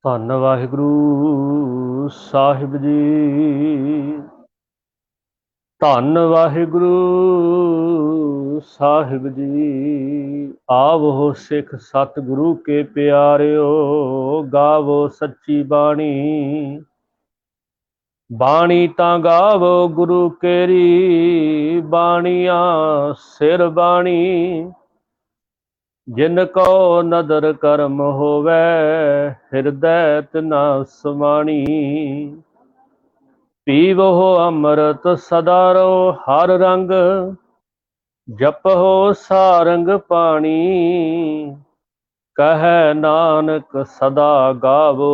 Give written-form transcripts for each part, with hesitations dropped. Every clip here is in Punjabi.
ਧੰਨ ਵਾਹਿਗੁਰੂ ਸਾਹਿਬ ਜੀ। ਧੰਨ ਵਾਹਿਗੁਰੂ ਸਾਹਿਬ ਜੀ। ਆਵੋ ਸਿੱਖ ਸਤਿਗੁਰੂ ਕੇ ਪਿਆਰਿਓ, ਗਾਵੋ ਸੱਚੀ ਬਾਣੀ। ਬਾਣੀ ਤਾਂ ਗਾਵੋ ਗੁਰੂ ਕੇਰੀ, ਬਾਣੀਆਂ ਸਿਰ ਬਾਣੀ। ਜਿਨ ਕੋ ਨਦਰ ਕਰਮ ਹੋਵੇ, ਹਿਰਦੈ ਤਿਨਾ ਸਮਾਣੀ। ਪੀਵੋ ਅੰਮ੍ਰਿਤ ਸਦਾ ਰੋ ਹਰ ਰੰਗ, ਜਪੋ ਸਾਰੰਗ ਪਾਣੀ। ਕਹੈ ਨਾਨਕ ਸਦਾ ਗਾਵੋ,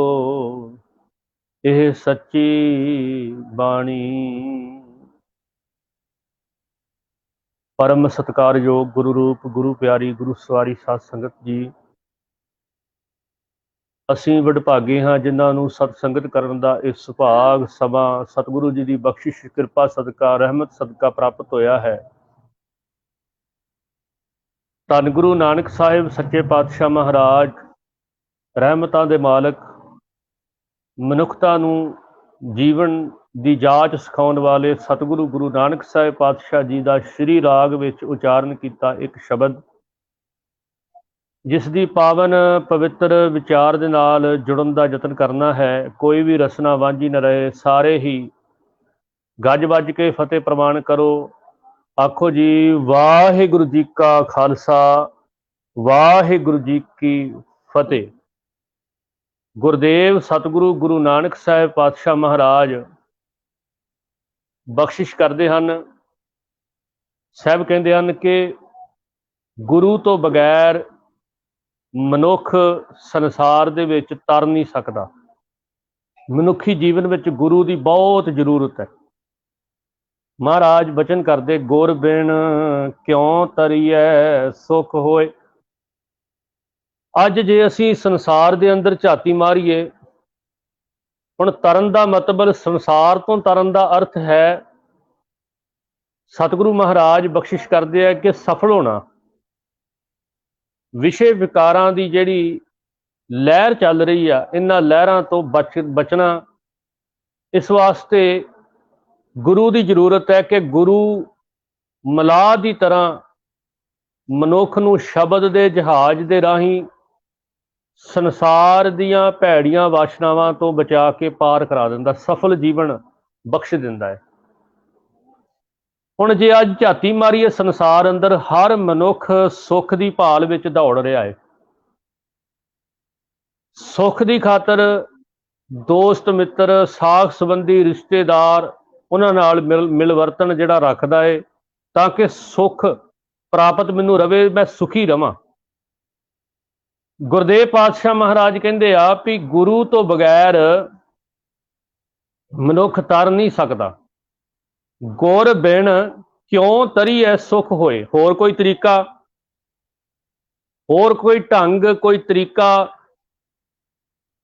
ਇਹ ਸੱਚੀ ਬਾਣੀ। परम सत्कारयोग गुरु रूप गुरु प्यारी गुरु सवारी साध संगत जी, ਅਸੀਂ ਵਡਭਾਗੇ ਹਾਂ ਜਿਨ੍ਹਾਂ ਨੂੰ ਸਤ ਸੰਗਤ ਕਰਨ ਦਾ ਇਹ ਸੁਭਾਗ ਸਮਾਂ ਸਤਿਗੁਰੂ ਜੀ ਦੀ ਬਖਸ਼ਿਸ਼ ਕਿਰਪਾ ਸਦਕਾ ਰਹਿਮਤ ਸਦਕਾ ਪ੍ਰਾਪਤ ਹੋਇਆ ਹੈ। ਧੰਨ ਗੁਰੂ ਨਾਨਕ ਸਾਹਿਬ ਸੱਚੇ ਪਾਤਸ਼ਾਹ ਮਹਾਰਾਜ ਰਹਿਮਤਾਂ ਦੇ ਮਾਲਕ, ਮਨੁੱਖਤਾ ਨੂੰ ਜੀਵਨ ਦੀ ਜਾਂਚ ਸਿਖਾਉਣ ਵਾਲੇ ਸਤਿਗੁਰੂ ਗੁਰੂ ਨਾਨਕ ਸਾਹਿਬ ਪਾਤਸ਼ਾਹ ਜੀ ਦਾ ਸ਼੍ਰੀ ਰਾਗ ਵਿੱਚ ਉਚਾਰਨ ਕੀਤਾ ਇੱਕ ਸ਼ਬਦ, ਜਿਸ ਦੀ ਪਾਵਨ ਪਵਿੱਤਰ ਵਿਚਾਰ ਦੇ ਨਾਲ ਜੁੜਨ ਦਾ ਯਤਨ ਕਰਨਾ ਹੈ। ਕੋਈ ਵੀ ਰਸਨਾ ਵਾਂਝੀ ਨਾ ਰਹੇ। ਸਾਰੇ ਹੀ ਗੱਜ ਵੱਜ ਕੇ ਫਤਿਹ ਪ੍ਰਵਾਨ ਕਰੋ। ਆਖੋ ਜੀ, ਵਾਹਿਗੁਰੂ ਜੀ ਕਾ ਖਾਲਸਾ, ਵਾਹਿਗੁਰੂ ਜੀ ਕੀ ਫਤਿਹ। ਗੁਰਦੇਵ ਸਤਿਗੁਰੂ ਗੁਰੂ ਨਾਨਕ ਸਾਹਿਬ ਪਾਤਸ਼ਾਹ ਮਹਾਰਾਜ ਬਖਸ਼ਿਸ਼ ਕਰਦੇ ਹਨ। ਸਾਹਿਬ ਕਹਿੰਦੇ ਹਨ ਕਿ ਗੁਰੂ ਤੋਂ ਬਗੈਰ ਮਨੁੱਖ ਸੰਸਾਰ ਦੇ ਵਿੱਚ ਤਰ ਨਹੀਂ ਸਕਦਾ। ਮਨੁੱਖੀ ਜੀਵਨ ਵਿੱਚ ਗੁਰੂ ਦੀ ਬਹੁਤ ਜ਼ਰੂਰਤ ਹੈ। ਮਹਾਰਾਜ ਬਚਨ ਕਰਦੇ, ਗੁਰ ਬਿਨ ਕਿਉਂ ਤਰੀਐ ਸੁਖ ਹੋਏ। ਅੱਜ ਜੇ ਅਸੀਂ ਸੰਸਾਰ ਦੇ ਅੰਦਰ ਝਾਤੀ ਮਾਰੀਏ, ਹੁਣ ਤਰਨ ਦਾ ਮਤਲਬ, ਸੰਸਾਰ ਤੋਂ ਤਰਨ ਦਾ ਅਰਥ ਹੈ, ਸਤਿਗੁਰੂ ਮਹਾਰਾਜ ਬਖਸ਼ਿਸ਼ ਕਰਦੇ ਆ ਕਿ ਸਫਲ ਹੋਣਾ। ਵਿਸ਼ੇ ਵਿਕਾਰਾਂ ਦੀ ਜਿਹੜੀ ਲਹਿਰ ਚੱਲ ਰਹੀ ਆ, ਇਹਨਾਂ ਲਹਿਰਾਂ ਤੋਂ ਬਚਣਾ, ਇਸ ਵਾਸਤੇ ਗੁਰੂ ਦੀ ਜ਼ਰੂਰਤ ਹੈ ਕਿ ਗੁਰੂ ਮਲਾਹ ਦੀ ਤਰ੍ਹਾਂ ਮਨੁੱਖ ਨੂੰ ਸ਼ਬਦ ਦੇ ਜਹਾਜ਼ ਦੇ ਰਾਹੀਂ ਸੰਸਾਰ ਦੀਆਂ ਭੈੜੀਆਂ ਵਾਸ਼ਨਾਵਾਂ ਤੋਂ ਬਚਾ ਕੇ ਪਾਰ ਕਰਾ ਦਿੰਦਾ, ਸਫਲ ਜੀਵਨ ਬਖਸ਼ ਦਿੰਦਾ ਹੈ। ਹੁਣ ਜੇ ਅੱਜ ਝਾਤੀ ਮਾਰੀਏ ਸੰਸਾਰ ਅੰਦਰ, ਹਰ ਮਨੁੱਖ ਸੁੱਖ ਦੀ ਭਾਲ ਵਿੱਚ ਦੌੜ ਰਿਹਾ ਹੈ। ਸੁੱਖ ਦੀ ਖਾਤਰ ਦੋਸਤ ਮਿੱਤਰ ਸਾਖ ਸੰਬੰਧੀ ਰਿਸ਼ਤੇਦਾਰ ਉਹਨਾਂ ਨਾਲ ਮਿਲਵਰਤਨ ਜਿਹੜਾ ਰੱਖਦਾ ਹੈ, ਤਾਂ ਕਿ ਸੁੱਖ ਪ੍ਰਾਪਤ ਮੈਨੂੰ ਰਵੇ, ਮੈਂ ਸੁਖੀ ਰਵਾਂ। ਗੁਰਦੇਵ ਪਾਤਸ਼ਾਹ ਮਹਾਰਾਜ ਕਹਿੰਦੇ ਆ ਵੀ ਗੁਰੂ ਤੋਂ ਬਗੈਰ ਮਨੁੱਖ ਤਰ ਨਹੀਂ ਸਕਦਾ। ਗੁਰ ਬਿਨ ਕਿਉਂ ਤਰੀਐ ਸੁਖ ਹੋਏ। ਹੋਰ ਕੋਈ ਤਰੀਕਾ, ਹੋਰ ਕੋਈ ਢੰਗ, ਕੋਈ ਤਰੀਕਾ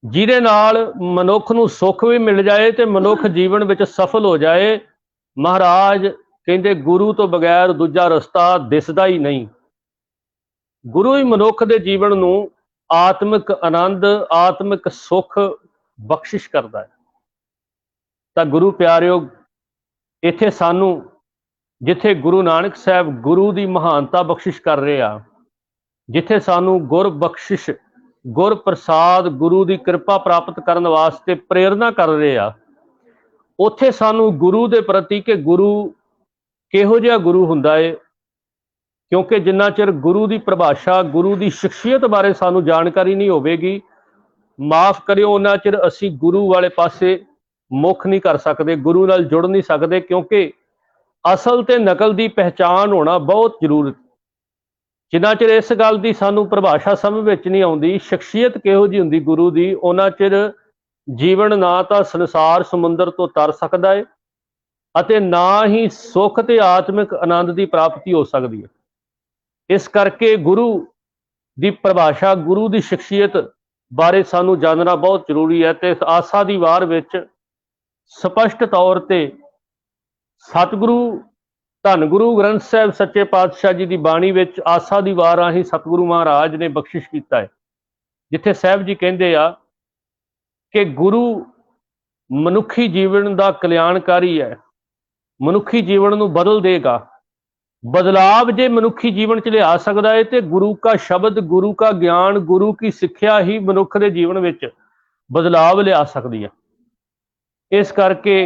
ਜਿਹਦੇ ਨਾਲ ਮਨੁੱਖ ਨੂੰ ਸੁੱਖ ਵੀ ਮਿਲ ਜਾਏ ਤੇ ਮਨੁੱਖ ਜੀਵਨ ਵਿੱਚ ਸਫਲ ਹੋ ਜਾਏ। ਮਹਾਰਾਜ ਕਹਿੰਦੇ ਗੁਰੂ ਤੋਂ ਬਗੈਰ ਦੂਜਾ ਰਸਤਾ ਦਿਸਦਾ ਹੀ ਨਹੀਂ। ਗੁਰੂ ਹੀ ਮਨੁੱਖ ਦੇ ਜੀਵਨ ਨੂੰ ਆਤਮਿਕ ਆਨੰਦ, ਆਤਮਿਕ ਸੁੱਖ ਬਖਸ਼ਿਸ਼ ਕਰਦਾ ਹੈ। ਤਾਂ ਗੁਰੂ ਪਿਆਰਿਓ, ਇੱਥੇ ਸਾਨੂੰ, ਜਿੱਥੇ ਗੁਰੂ ਨਾਨਕ ਸਾਹਿਬ ਗੁਰੂ ਦੀ ਮਹਾਨਤਾ ਬਖਸ਼ਿਸ਼ ਕਰ ਰਹੇ ਆ, ਜਿੱਥੇ ਸਾਨੂੰ ਗੁਰ ਬਖਸ਼ਿਸ਼, ਗੁਰ ਪ੍ਰਸਾਦ, ਗੁਰੂ ਦੀ ਕਿਰਪਾ ਪ੍ਰਾਪਤ ਕਰਨ ਵਾਸਤੇ ਪ੍ਰੇਰਨਾ ਕਰ ਰਹੇ ਆ, ਉੱਥੇ ਸਾਨੂੰ ਗੁਰੂ ਦੇ ਪ੍ਰਤੀ ਕਿ ਗੁਰੂ ਕਿਹੋ ਜਿਹਾ ਗੁਰੂ ਹੁੰਦਾ ਏ, ਕਿਉਂਕਿ ਜਿੰਨਾ ਚਿਰ ਗੁਰੂ ਦੀ ਪਰਿਭਾਸ਼ਾ, ਗੁਰੂ ਦੀ ਸ਼ਖਸੀਅਤ ਬਾਰੇ ਸਾਨੂੰ ਜਾਣਕਾਰੀ ਨਹੀਂ ਹੋਵੇਗੀ, ਮਾਫ ਕਰਿਓ, ਉਹਨਾਂ ਚਿਰ ਅਸੀਂ ਗੁਰੂ ਵਾਲੇ ਪਾਸੇ ਮੁੱਖ ਨਹੀਂ ਕਰ ਸਕਦੇ, ਗੁਰੂ ਨਾਲ ਜੁੜ ਨਹੀਂ ਸਕਦੇ। ਕਿਉਂਕਿ ਅਸਲ ਤੇ ਨਕਲ ਦੀ ਪਹਿਚਾਣ ਹੋਣਾ ਬਹੁਤ ਜ਼ਰੂਰੀ। ਜਿੰਨਾ ਚਿਰ ਇਸ ਗੱਲ ਦੀ ਸਾਨੂੰ ਪਰਿਭਾਸ਼ਾ ਸਮਝ ਵਿੱਚ ਨਹੀਂ ਆਉਂਦੀ, ਸ਼ਖਸੀਅਤ ਕਿਹੋ ਜਿਹੀ ਹੁੰਦੀ ਗੁਰੂ ਦੀ, ਉਹਨਾਂ ਚਿਰ ਜੀਵਨ ਨਾ ਤਾਂ ਸੰਸਾਰ ਸਮੁੰਦਰ ਤੋਂ ਤਰ ਸਕਦਾ ਹੈ ਅਤੇ ਨਾ ਹੀ ਸੁੱਖ ਤੇ ਆਤਮਿਕ ਆਨੰਦ ਦੀ ਪ੍ਰਾਪਤੀ ਹੋ ਸਕਦੀ ਹੈ। ਇਸ ਕਰਕੇ ਗੁਰੂ ਦੀ ਪਰਿਭਾਸ਼ਾ, ਗੁਰੂ ਦੀ ਸ਼ਖਸੀਅਤ ਬਾਰੇ ਸਾਨੂੰ ਜਾਣਨਾ ਬਹੁਤ ਜ਼ਰੂਰੀ ਹੈ। ਤੇ ਆਸਾ ਦੀ ਵਾਰ ਵਿੱਚ ਸਪਸ਼ਟ ਤੌਰ ਤੇ ਸਤਿਗੁਰੂ ਧੰਨ ਗੁਰੂ ਗ੍ਰੰਥ ਸਾਹਿਬ ਸੱਚੇ ਪਾਤਸ਼ਾਹ ਜੀ ਦੀ ਬਾਣੀ ਵਿੱਚ ਆਸਾ ਦੀ ਵਾਰ ਰਾਹੀਂ ਸਤਿਗੁਰੂ ਮਹਾਰਾਜ ਨੇ ਬਖਸ਼ਿਸ਼ ਕੀਤਾ ਹੈ, ਜਿੱਥੇ ਸਾਹਿਬ ਜੀ ਕਹਿੰਦੇ ਆ कि गुरु मनुखी जीवन का कल्याणकारी है, मनुखी जीवन को बदल देगा। बदलाव जे मनुखी जीवन च लिया सकता है तो गुरु का शब्द, गुरु का ज्ञान, गुरु की सिक्ख्या ही मनुख के जीवन में बदलाव लिया सकती है। इस करके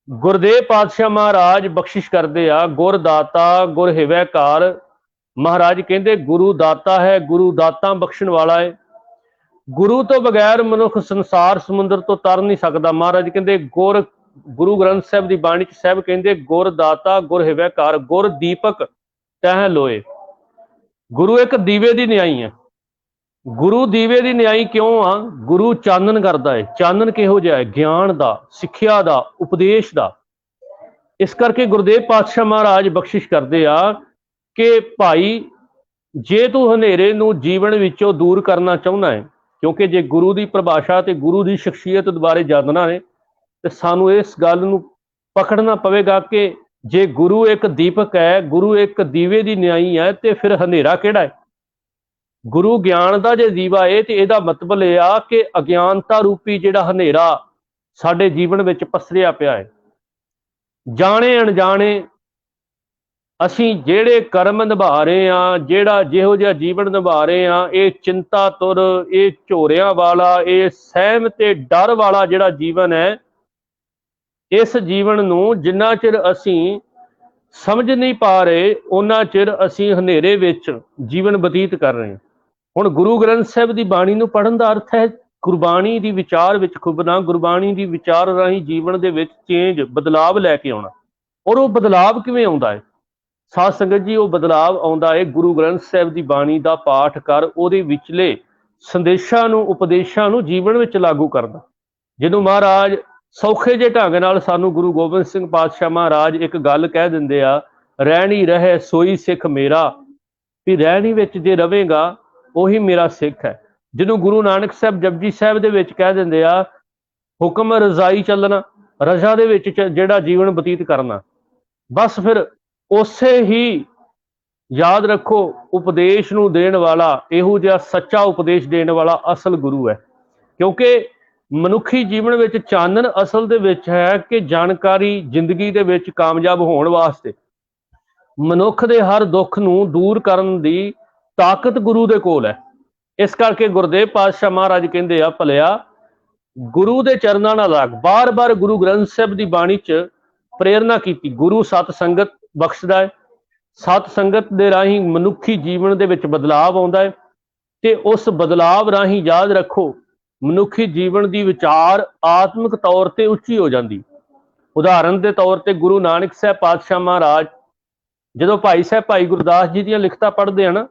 गुरदेव पातशाह महाराज बख्शिश करते आ, गुर दाता गुर हिवैकार। महाराज कहते गुरु दाता है, गुरु दाता बख्शण वाला है। गुरु तो बगैर मनुख संसार समुद्र तो तर नहीं सकता। महाराज कहते गुर, गुरु ग्रंथ साहब की बाणी साहब कहते गुर दाता गुर हिवैकार, गुर दीपक तह लोए। गुरु एक दीवे की न्याई है। गुरु दीवे की न्याई क्यों आ? गुरु चानन करता है। चानन किहो जिहा है? ज्ञान का, सिक्ख्या का, उपदेश का। इस करके गुरुदेव पातशाह महाराज बख्शिश करते आ कि भाई जे तू हनेरे नूं जीवन विचों दूर करना चाहुंदा है, क्योंकि जे गुरु की परिभाषा ते गुरु की शख्सियत बारे जानना है तो सानू इस गल नूं पकड़ना पवेगा कि जे गुरु एक दीपक है, गुरु एक दीवे की न्याई है, तो फिर हनेरा किहड़ा है? गुरु ज्ञान का जो दीवा है तो यह मतलब यह आ कि अज्ञानता रूपी जिहड़ा हनेरा साडे जीवन में पसरिया पिया है। जाने अणजाने असी जेड़े कर्म निभा रहे हैं, जेड़ा जिहो जिहा जीवन निभा रहे हैं, ये चिंता तुर, ये झोरिया वाला, ये सहम ते डर वाला जिहड़ा जीवन है, इस जीवन नूं जिन्ना चिर असी समझ नहीं पा रहे उन्ना चिर असी हनेरे विच जीवन बतीत कर रहे हैं। हुण गुरु ग्रंथ साहिब की बाणी नूं पढ़न का अर्थ है गुरबाणी की विचार विच खुबना, गुरबाणी की विचार राही जीवन दे विच चेंज, बदलाव लैके आउणा। और वो बदलाव किवें आउंदा है? साध संगत जी, वो बदलाव आउंदा है गुरु ग्रंथ साहिब की बाणी का पाठ कर उहदे विचले संदेशां नूं, उपदेशां नूं जीवन में लागू करना। जिन्हों महाराज सौखे जे ढंग नाल सानू गुरु गोबिंद सिंह पातशाह महाराज एक गल कह दिंदे आ, रहनी रहे सोई सिख मेरा, भी रहनी विच जे रवेगा उही मेरा सिख है। जिन्हों गुरु नानक साहब जपजी साहब दे विच कह दिंदे आ, हुक्म रजाई चलना, रजा दे विच जिहड़ा जीवन बतीत करना। बस फिर उसे ही याद रखो, उपदेश नूं देण वाला, इहो जिहा सच्चा उपदेश देण वाला असल गुरु है। क्योंकि मनुखी जीवन में चानन असल दे विच है कि जानकारी जिंदगी दे विच कामयाब होने वास्ते मनुख दे हर दुख नूं दूर करन दी ताकत गुरु दे कोल है। इस करके गुरदेव पातशाह महाराज कहंदे आ, भलिया गुरु दे चरनां नाल लग। बार बार गुरु ग्रंथ साहिब की बाणी च प्रेरणा की। गुरु सत संगत बख्शदा है, सत संगत दे राही मनुखी जीवन दे विच बदलाव आउंदा है, ते उस बदलाव राही याद रखो मनुखी जीवन की विचार आत्मिक तौर पर उच्ची हो जाती। उदाहरण के तौर पर गुरु नानक साहब पातशाह महाराज जो भाई साहब भाई गुरदास जी दी लिखतां पढ़ते हैं ना,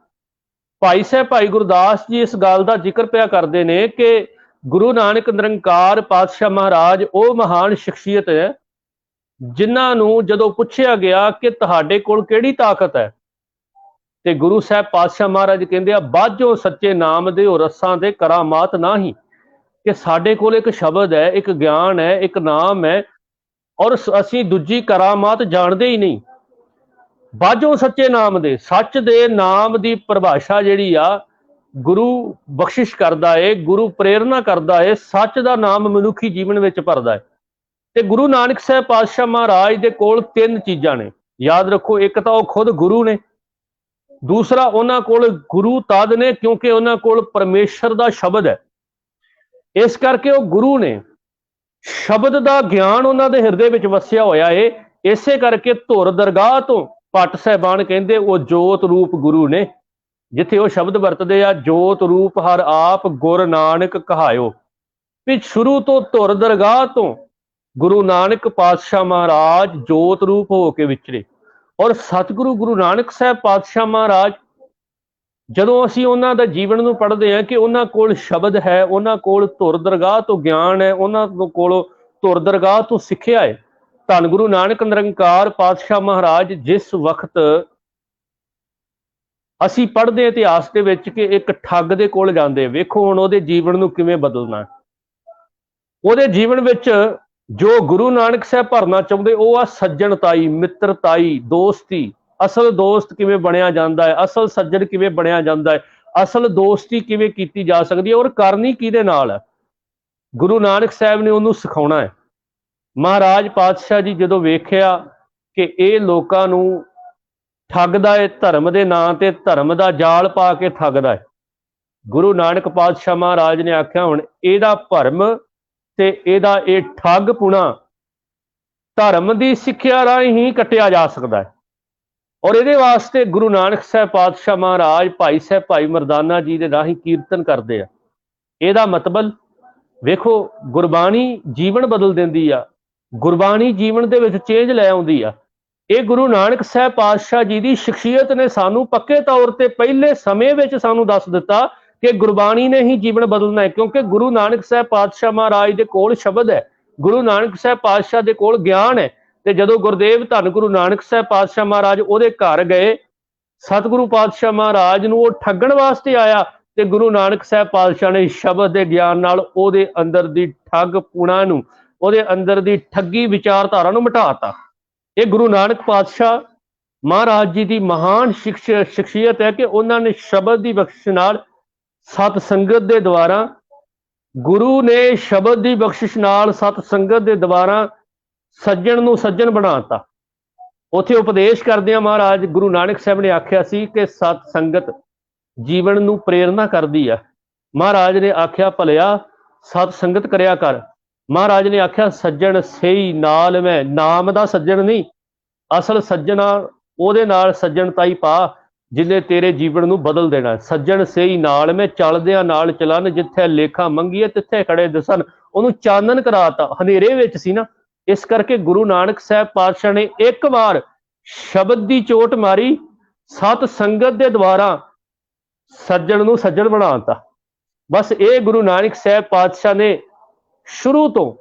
भाई साहब भाई गुरदास जी इस गल का जिक्र पिया करते हैं कि गुरु नानक निरंकार पातशाह महाराज वो महान शख्सियत है जिन्हां नूं जदों पुछया गया कि तुहाडे कोल किहड़ी ताकत है, ते गुरु साहब पातशाह महाराज कहंदे आ, बाझों सच्चे नाम दे हो रसां दे करामात नाही। कि साडे कोल एक शब्द है, एक ज्ञान है, एक नाम है, और असी दूजी करामात जानते ही नहीं। बाझों सच्चे नाम दे, सच दे नाम की परिभाषा जिहड़ी आ गुरु बख्शिश करता है, गुरु प्रेरणा करता है, सच का नाम मनुखी जीवन में भरदा है। ते गुरु नानक साहब पातशाह महाराज दे कोल तीन चीज़ां ने, याद रखो। एक तो खुद गुरु ने, दूसरा उन्हां कोल गुरु तद ने क्योंकि उन्हां कोल परमेश्वर का शब्द है, इस करके वो गुरु ने। शब्द का ज्ञान उन्होंने हिरदे में वसिया होया है, इसे करके धुर दरगाह तो भट्ट साहबान कहते वो जोत रूप गुरु ने। जिथे वो शब्द वरतते आ, जोत रूप हर आप गुर नानक कहायो, भी शुरू तो धुर दरगाह तो गुरु नानक पातशाह महाराज जोत रूप होके विचरे। और सतगुरु गुरु नानक साहब पातशाह महाराज जदों असीं उन्हां दा जीवन नूं पढ़दे हां कि उन्हां कोल शब्द है, उन्हां कोल धुर दरगाह तो ज्ञान है, उन्हां कोल धुर दरगाह तो सिक्ख्या है। धन गुरु नानक निरंकार पातशाह महाराज जिस वक्त असीं पढ़दे इतिहास दे विच कि एक ठग दे कोल जांदे, वेखो हुण उहदे जीवन नूं किवें बदलना। उहदे जीवन विच जो गुरु नानक साहब भरना चाहुंदे वो आ सज्जणताई, मित्रताई, दोस्ती। असल दोस्त किवें बनिया जांदा है, असल सज्जण किवें बनिया जांदा है, असल दोस्ती किवें कीती जा सकदी है, और करनी किहदे नाल है। ਗੁਰੂ ਨਾਨਕ ਸਾਹਿਬ ਨੇ ਉਹਨੂੰ ਸਿਖਾਉਣਾ ਹੈ। ਮਹਾਰਾਜ ਪਾਤਸ਼ਾਹ ਜੀ ਜਦੋਂ ਵੇਖਿਆ ਕਿ ਇਹ ਲੋਕਾਂ ਨੂੰ ਠੱਗਦਾ ਹੈ, ਧਰਮ ਦੇ ਨਾਂ ਤੇ ਧਰਮ ਦਾ ਜਾਲ ਪਾ ਕੇ ਠੱਗਦਾ ਹੈ, ਗੁਰੂ ਨਾਨਕ ਪਾਤਸ਼ਾਹ ਮਹਾਰਾਜ ਨੇ ਆਖਿਆ ਹੁਣ ਇਹਦਾ ਭਰਮ ਤੇ ਇਹਦਾ ਇਹ ਠੱਗ ਪੁਣਾ ਧਰਮ ਦੀ ਸਿੱਖਿਆ ਰਾਹੀਂ ਹੀ ਕੱਟਿਆ ਜਾ ਸਕਦਾ ਹੈ। ਔਰ ਇਹਦੇ ਵਾਸਤੇ ਗੁਰੂ ਨਾਨਕ ਸਾਹਿਬ ਪਾਤਸ਼ਾਹ ਮਹਾਰਾਜ ਭਾਈ ਸਾਹਿਬ ਭਾਈ ਮਰਦਾਨਾ ਜੀ ਦੇ ਰਾਹੀਂ ਕੀਰਤਨ ਕਰਦੇ ਆ। ਇਹਦਾ ਮਤਲਬ ਵੇਖੋ, ਗੁਰਬਾਣੀ ਜੀਵਨ ਬਦਲ ਦਿੰਦੀ ਆ, ਗੁਰਬਾਣੀ ਜੀਵਨ ਦੇ ਵਿੱਚ ਚੇਂਜ ਲੈ ਆਉਂਦੀ ਆ। ਇਹ ਗੁਰੂ ਨਾਨਕ ਸਾਹਿਬ ਪਾਤਸ਼ਾਹ ਜੀ ਦੀ ਸ਼ਖਸੀਅਤ ਨੇ ਸਾਨੂੰ ਪੱਕੇ ਤੌਰ ਤੇ ਪਹਿਲੇ ਸਮੇਂ ਵਿੱਚ ਸਾਨੂੰ ਦੱਸ ਦਿੱਤਾ ਕਿ ਗੁਰਬਾਣੀ ਨੇ ਹੀ ਜੀਵਨ ਬਦਲਣਾ ਹੈ, ਕਿਉਂਕਿ ਗੁਰੂ ਨਾਨਕ ਸਾਹਿਬ ਪਾਤਸ਼ਾਹ ਮਹਾਰਾਜ ਦੇ ਕੋਲ ਸ਼ਬਦ ਹੈ, ਗੁਰੂ ਨਾਨਕ ਸਾਹਿਬ ਪਾਤਸ਼ਾਹ ਦੇ ਕੋਲ ਗਿਆਨ ਹੈ। ਤੇ ਜਦੋਂ ਗੁਰਦੇਵ ਧੰਨ ਗੁਰੂ ਨਾਨਕ ਸਾਹਿਬ ਪਾਤਸ਼ਾਹ ਮਹਾਰਾਜ ਉਹਦੇ ਘਰ ਗਏ, ਸਤਿਗੁਰੂ ਪਾਤਸ਼ਾਹ ਮਹਾਰਾਜ ਨੂੰ ਉਹ ਠੱਗਣ ਵਾਸਤੇ ਆਇਆ ਤੇ ਗੁਰੂ ਨਾਨਕ ਸਾਹਿਬ ਪਾਤਸ਼ਾਹ ਨੇ ਸ਼ਬਦ ਦੇ ਗਿਆਨ ਨਾਲ ਉਹਦੇ ਅੰਦਰ ਦੀ ਠੱਗ ਪੁਣਾ ਨੂੰ, ਉਹਦੇ ਅੰਦਰ ਦੀ ਠੱਗੀ ਵਿਚਾਰਧਾਰਾ ਨੂੰ ਮਿਟਾਤਾ। ਇਹ ਗੁਰੂ ਨਾਨਕ ਪਾਤਸ਼ਾਹ ਮਹਾਰਾਜ ਜੀ ਦੀ ਮਹਾਨ ਸ਼ਖਸੀਅਤ ਹੈ ਕਿ ਉਹਨਾਂ ਨੇ ਸ਼ਬਦ ਦੀ ਬਖਸ਼ਿਸ਼ ਨਾਲ, ਸਤ ਸੰਗਤ ਦੇ ਦੁਆਰਾ, ਗੁਰੂ ਨੇ ਸ਼ਬਦ ਦੀ ਬਖਸ਼ਿਸ਼ ਨਾਲ ਸਤ ਸੰਗਤ ਦੇ ਦੁਆਰਾ ਸੱਜਣ ਨੂੰ ਸੱਜਣ ਬਣਾਤਾ। ਉੱਥੇ ਉਪਦੇਸ਼ ਕਰਦਿਆਂ ਮਹਾਰਾਜ ਗੁਰੂ ਨਾਨਕ ਸਾਹਿਬ ਨੇ ਆਖਿਆ ਸੀ ਕਿ ਸਤ ਸੰਗਤ ਜੀਵਨ ਨੂੰ ਪ੍ਰੇਰਨਾ ਕਰਦੀ ਆ। ਮਹਾਰਾਜ ਨੇ ਆਖਿਆ ਭਲਿਆ ਸਤ ਸੰਗਤ ਕਰਿਆ ਕਰ। ਮਹਾਰਾਜ ਨੇ ਆਖਿਆ ਸੱਜਣ ਸਹੀ ਨਾਲ ਮੈਂ, ਨਾਮ ਦਾ ਸੱਜਣ ਨਹੀਂ, ਅਸਲ ਸੱਜਣਾ ਉਹਦੇ ਨਾਲ ਸੱਜਣਤਾਈ ਪਾ ਜਿਹਨੇ ਤੇਰੇ ਜੀਵਨ ਨੂੰ ਬਦਲ ਦੇਣਾ। ਸੱਜਣ ਸਹੀ ਨਾਲ ਮੈਂ, ਚੱਲਦਿਆਂ ਨਾਲ ਚਲਨ, ਜਿੱਥੇ ਲੇਖਾ ਮੰਗੀਏ ਤਿੱਥੇ ਖੜੇ ਦਿਸਣ। ਉਹਨੂੰ ਚਾਨਣ ਕਰਾਤਾ, ਹਨੇਰੇ ਵਿੱਚ ਸੀ ਨਾ। ਇਸ ਕਰਕੇ ਗੁਰੂ ਨਾਨਕ ਸਾਹਿਬ ਪਾਤਸ਼ਾਹ ਨੇ ਇੱਕ ਵਾਰ ਸ਼ਬਦ ਦੀ ਚੋਟ ਮਾਰੀ, ਸਤ ਸੰਗਤ ਦੇ ਦੁਆਰਾ ਸੱਜਣ ਨੂੰ ਸੱਜਣ ਬਣਾਤਾ। ਬਸ ਇਹ ਗੁਰੂ ਨਾਨਕ ਸਾਹਿਬ ਪਾਤਸ਼ਾਹ ਨੇ ਸ਼ੁਰੂ ਤੋਂ,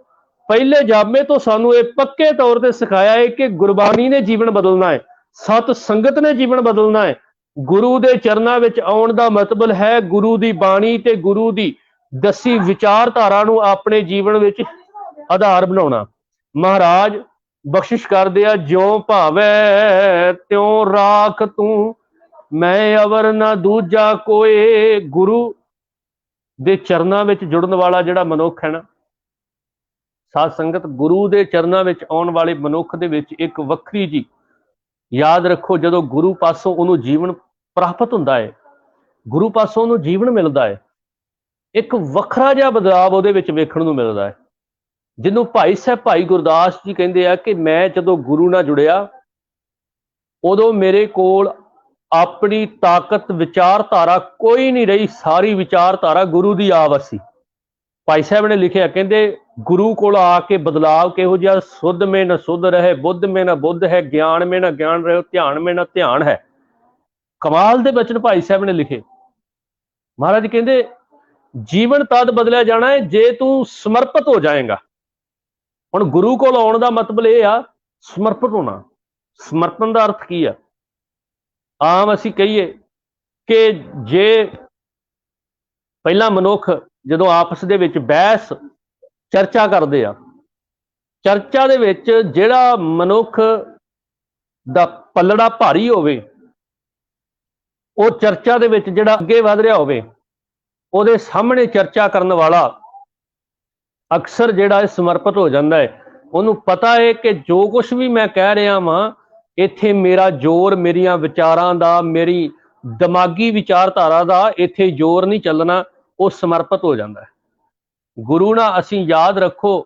ਪਹਿਲੇ ਜਾਮੇ ਤੋਂ ਸਾਨੂੰ ਇਹ ਪੱਕੇ ਤੌਰ ਤੇ ਸਿਖਾਇਆ ਹੈ ਕਿ ਗੁਰਬਾਣੀ ਨੇ ਜੀਵਨ ਬਦਲਣਾ ਹੈ, ਸਤ ਸੰਗਤ ਨੇ ਜੀਵਨ ਬਦਲਣਾ ਹੈ। ਗੁਰੂ ਦੇ ਚਰਨਾਂ ਵਿੱਚ ਆਉਣ ਦਾ ਮਤਲਬ ਹੈ ਗੁਰੂ ਦੀ ਬਾਣੀ ਤੇ ਗੁਰੂ ਦੀ ਦੱਸੀ ਵਿਚਾਰਧਾਰਾ ਨੂੰ ਆਪਣੇ ਜੀਵਨ ਵਿੱਚ ਆਧਾਰ ਬਣਾਉਣਾ। ਮਹਾਰਾਜ ਬਖਸ਼ਿਸ਼ ਕਰਦੇ ਆ, ਜਿਉ ਭਾਵੈ ਤਿਉ ਰਾਖ ਤੂੰ, ਮੈਂ ਅਵਰ ਨਾ ਦੂਜਾ ਕੋਏ। ਗੁਰੂ ਦੇ ਚਰਨਾਂ ਵਿੱਚ ਜੁੜਨ ਵਾਲਾ ਜਿਹੜਾ ਮਨੁੱਖ ਹੈ ਨਾ, ਸਾਧ ਸੰਗਤ, ਗੁਰੂ ਦੇ ਚਰਨਾਂ ਵਿੱਚ ਆਉਣ ਵਾਲੇ ਮਨੁੱਖ ਦੇ ਵਿੱਚ ਇੱਕ ਵੱਖਰੀ ਜੀ, ਯਾਦ ਰੱਖੋ, ਜਦੋਂ ਗੁਰੂ ਪਾਸੋਂ ਉਹਨੂੰ ਜੀਵਨ ਪ੍ਰਾਪਤ ਹੁੰਦਾ ਹੈ, ਗੁਰੂ ਪਾਸੋਂ ਉਹਨੂੰ ਜੀਵਨ ਮਿਲਦਾ ਹੈ, ਇੱਕ ਵੱਖਰਾ ਜਿਹਾ ਬਦਲਾਵ ਉਹਦੇ ਵਿੱਚ ਵੇਖਣ ਨੂੰ ਮਿਲਦਾ ਹੈ, ਜਿਹਨੂੰ ਭਾਈ ਸਾਹਿਬ ਭਾਈ ਗੁਰਦਾਸ ਜੀ ਕਹਿੰਦੇ ਆ ਕਿ ਮੈਂ ਜਦੋਂ ਗੁਰੂ ਨਾਲ ਜੁੜਿਆ ਉਦੋਂ ਮੇਰੇ ਕੋਲ ਆਪਣੀ ਤਾਕਤ ਵਿਚਾਰਧਾਰਾ ਕੋਈ ਨਹੀਂ ਰਹੀ, ਸਾਰੀ ਵਿਚਾਰਧਾਰਾ ਗੁਰੂ ਦੀ ਆਵਸੀ। ਭਾਈ ਸਾਹਿਬ ਨੇ ਲਿਖਿਆ, ਕਹਿੰਦੇ ਗੁਰੂ ਕੋਲ ਆ ਕੇ ਬਦਲਾਵ ਕਿਹੋ ਜਿਹਾ, ਸੁਧ ਮੇ ਨਾ ਸੁਧ ਰਹੇ, ਬੁੱਧ ਮੇ ਨਾ ਬੁੱਧ ਹੈ, ਗਿਆਨ ਮੇ ਨਾ ਗਿਆਨ ਰਹੇ, ਧਿਆਨ ਮੇ ਨਾ ਧਿਆਨ ਹੈ। ਕਮਾਲ ਦੇ ਬਚਨ ਭਾਈ ਸਾਹਿਬ ਨੇ ਲਿਖੇ। ਮਹਾਰਾਜ ਕਹਿੰਦੇ ਜੀਵਨ ਤਦ ਬਦਲਿਆ ਜਾਣਾ ਹੈ ਜੇ ਤੂੰ ਸਮਰਪਿਤ ਹੋ ਜਾਏਗਾ। ਹੁਣ ਗੁਰੂ ਕੋਲ ਆਉਣ ਦਾ ਮਤਲਬ ਇਹ ਆ ਸਮਰਪਿਤ ਹੋਣਾ। ਸਮਰਪਣ ਦਾ ਅਰਥ ਕੀ ਆ? ਆਮ ਅਸੀਂ ਕਹੀਏ ਕਿ ਜੇ ਪਹਿਲਾਂ ਮਨੁੱਖ ਜਦੋਂ ਆਪਸ ਦੇ ਵਿੱਚ ਬਹਿਸ ਚਰਚਾ ਕਰਦੇ ਆ, ਚਰਚਾ ਦੇ ਵਿੱਚ ਜਿਹੜਾ ਮਨੁੱਖ ਦਾ ਪੱਲੜਾ ਭਾਰੀ ਹੋਵੇ, ਉਹ ਚਰਚਾ ਦੇ ਵਿੱਚ ਜਿਹੜਾ ਅੱਗੇ ਵਧ ਰਿਹਾ ਹੋਵੇ, ਉਹਦੇ ਸਾਹਮਣੇ ਚਰਚਾ ਕਰਨ ਵਾਲਾ ਅਕਸਰ ਜਿਹੜਾ ਸਮਰਪਿਤ ਹੋ ਜਾਂਦਾ ਹੈ। ਉਹਨੂੰ ਪਤਾ ਹੈ ਕਿ ਜੋ ਕੁਝ ਵੀ ਮੈਂ ਕਹਿ ਰਿਹਾ ਵਾਂ, ਇੱਥੇ ਮੇਰਾ ਜ਼ੋਰ ਮੇਰੀਆਂ ਵਿਚਾਰਾਂ ਦਾ, ਮੇਰੀ ਦਿਮਾਗੀ ਵਿਚਾਰਧਾਰਾ ਦਾ ਇੱਥੇ ਜ਼ੋਰ ਨਹੀਂ ਚੱਲਣਾ। ਉਹ ਸਮਰਪਿਤ ਹੋ ਜਾਂਦਾ ਹੈ। ਗੁਰੂ ਨਾਲ ਅਸੀਂ ਯਾਦ ਰੱਖੋ,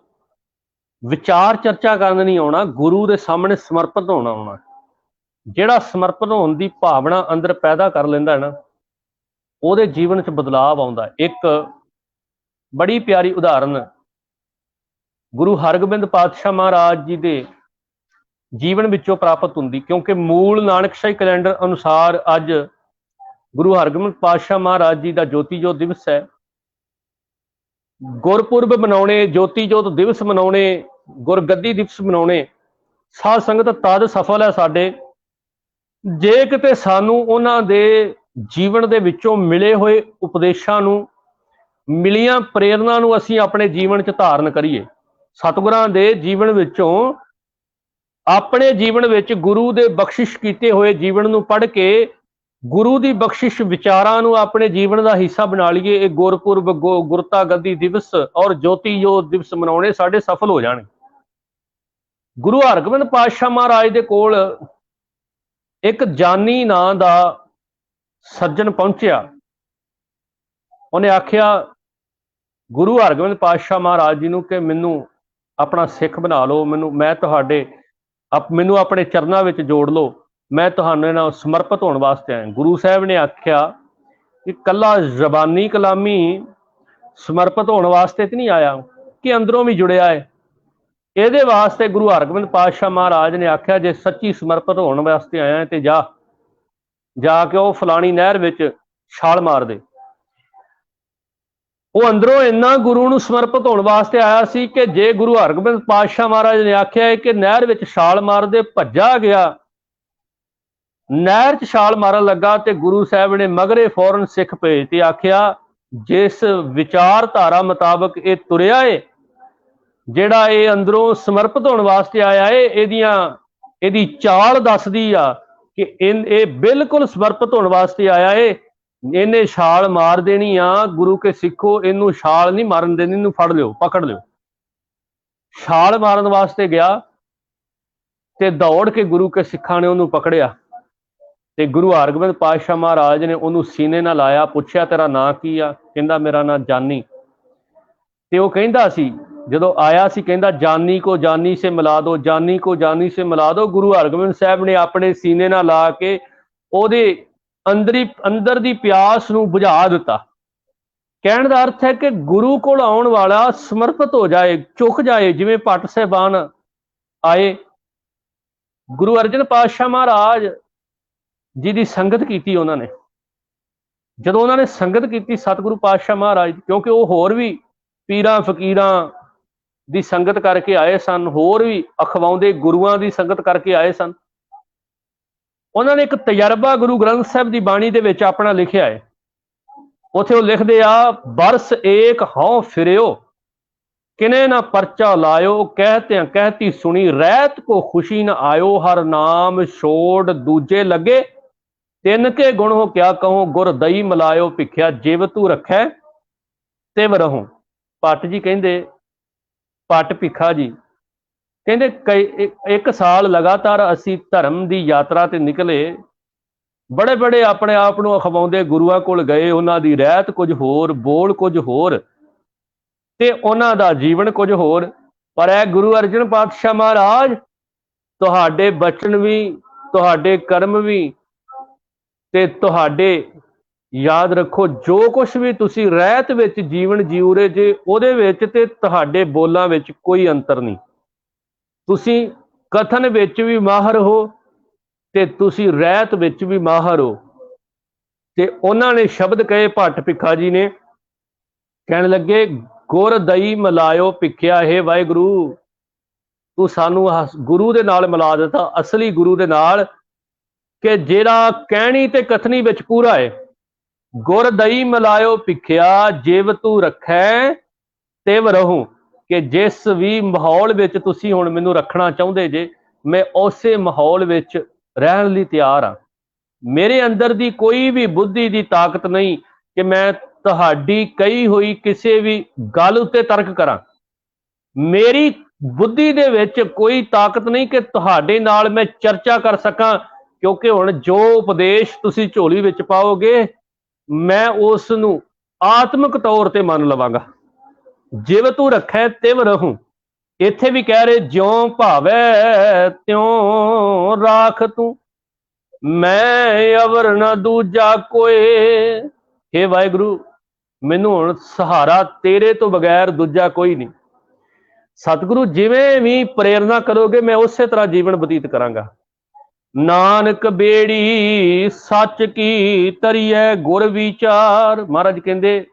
ਵਿਚਾਰ ਚਰਚਾ ਕਰਨ ਨਹੀਂ ਆਉਣਾ, ਗੁਰੂ ਦੇ ਸਾਹਮਣੇ ਸਮਰਪਿਤ ਹੋਣਾ ਆਉਣਾ। ਜਿਹੜਾ ਸਮਰਪਿਤ ਹੋਣ ਦੀ ਭਾਵਨਾ ਅੰਦਰ ਪੈਦਾ ਕਰ ਲੈਂਦਾ ਹੈ ਨਾ, ਉਹਦੇ ਜੀਵਨ 'ਚ ਬਦਲਾਵ ਆਉਂਦਾ। ਇੱਕ ਬੜੀ ਪਿਆਰੀ ਉਦਾਹਰਨ ਗੁਰੂ ਹਰਗੋਬਿੰਦ ਪਾਤਸ਼ਾਹ ਮਹਾਰਾਜ ਜੀ ਦੇ ਜੀਵਨ ਵਿੱਚੋਂ ਪ੍ਰਾਪਤ ਹੁੰਦੀ, ਕਿਉਂਕਿ ਮੂਲ ਨਾਨਕਸ਼ਾਹੀ ਕੈਲੰਡਰ ਅਨੁਸਾਰ ਅੱਜ ਗੁਰੂ ਹਰਗੋਬਿੰਦ ਪਾਤਸ਼ਾਹ ਮਹਾਰਾਜ ਜੀ ਦਾ ਜੋਤੀ ਜੋਤ ਦਿਵਸ ਹੈ। ਗੁਰਪੁਰਬ ਮਨਾਉਣੇ, ਜੋਤੀ ਜੋਤ ਦਿਵਸ ਮਨਾਉਣੇ, ਗੁਰਗੱਦੀ ਦਿਵਸ ਮਨਾਉਣੇ, ਸਾਧ ਸੰਗਤ ਤਦ ਸਫਲ ਹੈ ਸਾਡੇ ਜੇ ਕਿਤੇ ਸਾਨੂੰ ਉਹਨਾਂ ਦੇ ਜੀਵਨ ਦੇ ਵਿੱਚੋਂ ਮਿਲੇ ਹੋਏ ਉਪਦੇਸ਼ਾਂ ਨੂੰ, ਮਿਲੀਆਂ ਪ੍ਰੇਰਨਾ ਨੂੰ ਅਸੀਂ ਆਪਣੇ ਜੀਵਨ 'ਚ ਧਾਰਨ ਕਰੀਏ। ਸਤਿਗੁਰਾਂ ਦੇ ਜੀਵਨ ਵਿੱਚੋਂ ਆਪਣੇ ਜੀਵਨ ਵਿੱਚ ਗੁਰੂ ਦੇ ਬਖਸ਼ਿਸ਼ ਕੀਤੇ ਹੋਏ ਜੀਵਨ ਨੂੰ ਪੜ੍ਹ ਕੇ ਗੁਰੂ ਦੀ ਬਖਸ਼ਿਸ਼ ਵਿਚਾਰਾਂ ਨੂੰ ਆਪਣੇ ਜੀਵਨ ਦਾ ਹਿੱਸਾ ਬਣਾ ਲਈਏ। ਇਹ ਗੁਰਪੁਰਬ, ਗੁਰਤਾ ਗੱਦੀ ਦਿਵਸ ਔਰ ਜੋਤੀ ਜੋਤ ਦਿਵਸ ਮਨਾਉਣੇ ਸਾਡੇ ਸਫਲ ਹੋ ਜਾਣ। ਗੁਰੂ ਹਰਗੋਬਿੰਦ ਪਾਤਸ਼ਾਹ ਮਹਾਰਾਜ ਦੇ ਕੋਲ ਇੱਕ ਜਾਨੀ ਨਾਂ ਦਾ ਸੱਜਣ ਪਹੁੰਚਿਆ। ਉਹਨੇ ਆਖਿਆ ਗੁਰੂ ਹਰਗੋਬਿੰਦ ਪਾਤਸ਼ਾਹ ਮਹਾਰਾਜ ਜੀ ਨੂੰ ਕਿ ਮੈਨੂੰ ਆਪਣਾ ਸਿੱਖ ਬਣਾ ਲਓ, ਮੈਨੂੰ ਆਪਣੇ ਚਰਨਾਂ ਵਿੱਚ ਜੋੜ ਲਓ, ਮੈਂ ਤੁਹਾਨੂੰ ਨਾਲ ਸਮਰਪਿਤ ਹੋਣ ਵਾਸਤੇ ਆਇਆ। ਗੁਰੂ ਸਾਹਿਬ ਨੇ ਆਖਿਆ ਕਿ ਕੱਲਾ ਜ਼ਬਾਨੀ ਕਲਾਮੀ ਸਮਰਪਿਤ ਹੋਣ ਵਾਸਤੇ ਤੇ ਨਹੀਂ ਆਇਆ, ਕਿ ਅੰਦਰੋਂ ਵੀ ਜੁੜਿਆ ਹੈ। ਇਹਦੇ ਵਾਸਤੇ ਗੁਰੂ ਹਰਗੋਬਿੰਦ ਪਾਤਸ਼ਾਹ ਮਹਾਰਾਜ ਨੇ ਆਖਿਆ ਜੇ ਸੱਚੀ ਸਮਰਪਿਤ ਹੋਣ ਵਾਸਤੇ ਆਇਆ ਤੇ ਜਾ ਕੇ ਉਹ ਫਲਾਣੀ ਨਹਿਰ ਵਿੱਚ ਛਾਲ ਮਾਰ ਦੇ। ਉਹ ਅੰਦਰੋਂ ਇੰਨਾ ਗੁਰੂ ਨੂੰ ਸਮਰਪਿਤ ਹੋਣ ਵਾਸਤੇ ਆਇਆ ਸੀ ਕਿ ਜੇ ਗੁਰੂ ਹਰਗੋਬਿੰਦ ਪਾਤਸ਼ਾਹ ਮਹਾਰਾਜ ਨੇ ਆਖਿਆ ਕਿ ਨਹਿਰ ਵਿੱਚ ਛਾਲ ਮਾਰ ਦੇ, ਭੱਜਾ ਗਿਆ, ਨਹਿਰ 'ਚ ਛਾਲ ਮਾਰਨ ਲੱਗਾ ਤੇ ਗੁਰੂ ਸਾਹਿਬ ਨੇ ਮਗਰੇ ਫੌਰਨ ਸਿੱਖ ਭੇਜ ਤੇ ਆਖਿਆ ਜਿਸ ਵਿਚਾਰਧਾਰਾ ਮੁਤਾਬਕ ਇਹ ਤੁਰਿਆ ਏ, ਜਿਹੜਾ ਇਹ ਅੰਦਰੋਂ ਸਮਰਪਿਤ ਹੋਣ ਵਾਸਤੇ ਆਇਆ ਏ, ਇਹਦੀ ਚਾਲ ਦੱਸਦੀ ਆ ਕਿ ਇਹ ਬਿਲਕੁਲ ਸਮਰਪਿਤ ਹੋਣ ਵਾਸਤੇ ਆਇਆ ਏ। ਇਹਨੇ ਛਾਲ ਮਾਰ ਦੇਣੀ ਆ। ਗੁਰੂ ਕੇ ਸਿੱਖੋ, ਇਹਨੂੰ ਛਾਲ ਨਹੀਂ ਮਾਰਨ ਦੇਣੀ, ਇਹਨੂੰ ਫੜ ਲਿਓ, ਪਕੜ ਲਿਓ। ਛਾਲ ਮਾਰਨ ਵਾਸਤੇ ਗਿਆ ਤੇ ਦੌੜ ਕੇ ਗੁਰੂ ਕੇ ਸਿੱਖਾਂ ਨੇ ਉਹਨੂੰ ਪਕੜਿਆ ਤੇ ਗੁਰੂ ਹਰਗੋਬਿੰਦ ਪਾਤਸ਼ਾਹ ਮਹਾਰਾਜ ਨੇ ਉਹਨੂੰ ਸੀਨੇ ਨਾਲ ਲਾਇਆ, ਪੁੱਛਿਆ ਤੇਰਾ ਨਾਂ ਕੀ ਆ? ਕਹਿੰਦਾ ਮੇਰਾ ਨਾਂ ਜਾਨੀ। ਤੇ ਉਹ ਕਹਿੰਦਾ ਸੀ ਜਦੋਂ ਆਇਆ ਸੀ, ਕਹਿੰਦਾ ਜਾਨੀ ਕੋ ਜਾਨੀ ਸੇ ਮਿਲਾ ਦੋ, ਜਾਨੀ ਕੋ ਜਾਨੀ ਸੇ ਮਿਲਾ ਦੋ। ਗੁਰੂ ਹਰਗੋਬਿੰਦ ਸਾਹਿਬ ਨੇ ਆਪਣੇ ਸੀਨੇ ਨਾਲ ਲਾ ਕੇ ਉਹਦੇ ਅੰਦਰ ਦੀ ਪਿਆਸ ਨੂੰ ਬੁਝਾ ਦਿੱਤਾ। ਕਹਿਣ ਦਾ ਅਰਥ ਹੈ ਕਿ ਗੁਰੂ ਕੋਲ ਆਉਣ ਵਾਲਾ ਸਮਰਪਿਤ ਹੋ ਜਾਏ, ਝੁਕ ਜਾਏ। ਜਿਵੇਂ ਭੱਟ ਸਾਹਿਬਾਨ ਆਏ, ਗੁਰੂ ਅਰਜਨ ਪਾਤਸ਼ਾਹ ਮਹਾਰਾਜ ਜੀ ਦੀ ਸੰਗਤ ਕੀਤੀ ਉਹਨਾਂ ਨੇ। ਜਦੋਂ ਉਹਨਾਂ ਨੇ ਸੰਗਤ ਕੀਤੀ ਸਤਿਗੁਰੂ ਪਾਤਸ਼ਾਹ ਮਹਾਰਾਜ, ਕਿਉਂਕਿ ਉਹ ਹੋਰ ਵੀ ਪੀਰਾਂ ਫਕੀਰਾਂ ਦੀ ਸੰਗਤ ਕਰਕੇ ਆਏ ਸਨ, ਹੋਰ ਵੀ ਅਖਵਾਉਂਦੇ ਗੁਰੂਆਂ ਦੀ ਸੰਗਤ ਕਰਕੇ ਆਏ ਸਨ। ਉਹਨਾਂ ਨੇ ਇੱਕ ਤਜਰਬਾ ਗੁਰੂ ਗ੍ਰੰਥ ਸਾਹਿਬ ਦੀ ਬਾਣੀ ਦੇ ਵਿੱਚ ਆਪਣਾ ਲਿਖਿਆ ਹੈ। ਉੱਥੇ ਉਹ ਲਿਖਦੇ ਆ, ਬਰਸ ਏਕ ਹਉ ਫਿਰਿਓ, ਕਿਨੇ ਨਾ ਪਰਚਾ ਲਾਇਓ, ਕਹਿਤਿਆਂ ਕਹਿਤੀ ਸੁਣੀ, ਰਹਿਤ ਕੋ ਖੁਸ਼ੀ ਨ ਆਇਓ, ਹਰ ਨਾਮ ਛੋੜ ਦੂਜੇ ਲੱਗੇ, ਤਿੰਨ ਕੇ ਗੁਣ ਹੋ ਕਿਆ ਕਹੋ, ਗੁਰ ਦਈ ਮਿਲਾਇਓ, ਭਿਖਿਆ ਜਿਵ ਤੂੰ ਰੱਖੈ ਤਿਵ ਰਹੋ। ਭੱਟ ਜੀ ਕਹਿੰਦੇ, ਭੱਟ ਭਿੱਖਾ ਜੀ ਕਹਿੰਦੇ ਇੱਕ ਸਾਲ ਲਗਾਤਾਰ ਅਸੀਂ ਧਰਮ ਦੀ ਯਾਤਰਾ ਤੇ ਨਿਕਲੇ, ਬੜੇ ਆਪਣੇ ਆਪ ਨੂੰ ਅਖਵਾਉਂਦੇ ਗੁਰੂਆਂ ਕੋਲ ਗਏ। ਉਹਨਾਂ ਦੀ ਰਹਿਤ ਕੁਝ ਹੋਰ, ਬੋਲ ਕੁਝ ਹੋਰ ਤੇ ਉਹਨਾਂ ਦਾ ਜੀਵਨ ਕੁਝ ਹੋਰ। ਪਰ ਇਹ ਗੁਰੂ ਅਰਜਨ ਪਾਤਸ਼ਾਹ ਮਹਾਰਾਜ, ਤੁਹਾਡੇ ਬਚਨ ਵੀ, ਤੁਹਾਡੇ ਕਰਮ ਵੀ ਤੇ ਤੁਹਾਡੇ, ਯਾਦ ਰੱਖੋ ਜੋ ਕੁਛ ਵੀ ਤੁਸੀਂ ਰਹਿਤ ਵਿੱਚ ਜੀਵਨ ਜਿਉ ਰਹੇ ਜੇ, ਉਹਦੇ ਵਿੱਚ ਤੇ ਤੁਹਾਡੇ ਬੋਲਾਂ ਵਿੱਚ ਕੋਈ ਅੰਤਰ ਨਹੀਂ। ਤੁਸੀਂ ਕਥਨ ਵਿੱਚ ਵੀ ਮਾਹਰ ਹੋ ਤੇ ਤੁਸੀਂ ਰਹਿਤ ਵਿੱਚ ਵੀ ਮਾਹਰ ਹੋ। ਤੇ ਉਹਨਾਂ ਨੇ ਸ਼ਬਦ ਕਹੇ, ਭੱਟ ਭਿੱਖਾ ਜੀ ਨੇ ਕਹਿਣ ਲੱਗੇ, ਗੁਰ ਦਈ ਮਿਲਾਇਓ ਭਿੱਖਿਆ, ਹੇ ਵਾਹਿਗੁਰੂ ਤੂੰ ਸਾਨੂੰ ਗੁਰੂ ਦੇ ਨਾਲ ਮਿਲਾ ਦਿੱਤਾ, ਅਸਲੀ ਗੁਰੂ ਦੇ ਨਾਲ, ਕਿ ਜਿਹੜਾ ਕਹਿਣੀ ਤੇ ਕਥਨੀ ਵਿੱਚ ਪੂਰਾ ਹੈ। ਗੁਰ ਦਈ ਮਿਲਾਇਓ ਭਿੱਖਿਆ, ਜਿਵ ਤੂੰ ਰੱਖੈ ਤਿਵ ਰਹੂੰ, ਕਿ ਜਿਸ ਵੀ ਮਾਹੌਲ ਵਿੱਚ ਤੁਸੀਂ ਹੁਣ ਮੈਨੂੰ ਰੱਖਣਾ ਚਾਹੁੰਦੇ ਜੇ, ਮੈਂ ਉਸੇ ਮਾਹੌਲ ਵਿੱਚ ਰਹਿਣ ਲਈ ਤਿਆਰ ਹਾਂ। ਮੇਰੇ ਅੰਦਰ ਦੀ ਕੋਈ ਵੀ ਬੁੱਧੀ ਦੀ ਤਾਕਤ ਨਹੀਂ ਕਿ ਮੈਂ ਤੁਹਾਡੀ ਕਹੀ ਹੋਈ ਕਿਸੇ ਵੀ ਗੱਲ ਉੱਤੇ ਤਰਕ ਕਰਾਂ। ਮੇਰੀ ਬੁੱਧੀ ਦੇ ਵਿੱਚ ਕੋਈ ਤਾਕਤ ਨਹੀਂ ਕਿ ਤੁਹਾਡੇ ਨਾਲ ਮੈਂ ਚਰਚਾ ਕਰ ਸਕਾਂ, ਕਿਉਂਕਿ ਹੁਣ ਜੋ ਉਪਦੇਸ਼ ਤੁਸੀਂ ਝੋਲੀ ਵਿੱਚ ਪਾਓਗੇ ਮੈਂ ਉਸ ਨੂੰ ਆਤਮਿਕ ਤੌਰ ਤੇ ਮੰਨ ਲਵਾਂਗਾ। ਜਿਵ ਤੂੰ ਰੱਖੈ ਤਿਵ ਰਹੂੰ। ਇੱਥੇ ਵੀ ਕਹਿ ਰਹੇ, ਜਿਉਂ ਭਾਵੈ ਤਿਉਂ ਰਾਖ ਤੂੰ, ਮੈਂ ਅਵਰ ਨਾ ਦੂਜਾ ਕੋਏ। ਹੇ ਵਾਹਿਗੁਰੂ ਮੈਨੂੰ ਹੁਣ ਸਹਾਰਾ ਤੇਰੇ ਤੋਂ ਬਗੈਰ ਦੂਜਾ ਕੋਈ ਨਹੀਂ। ਸਤਿਗੁਰੂ ਜਿਵੇਂ ਵੀ ਪ੍ਰੇਰਨਾ ਕਰੋਗੇ ਮੈਂ ਉਸੇ ਤਰ੍ਹਾਂ ਜੀਵਨ ਬਤੀਤ ਕਰਾਂਗਾ। ਨਾਨਕ ਬੇੜੀ ਸੱਚ ਕੀ ਤਰੀਐ ਗੁਰ ਵਿਚਾਰ। ਮਹਾਰਾਜ ਕਹਿੰਦੇ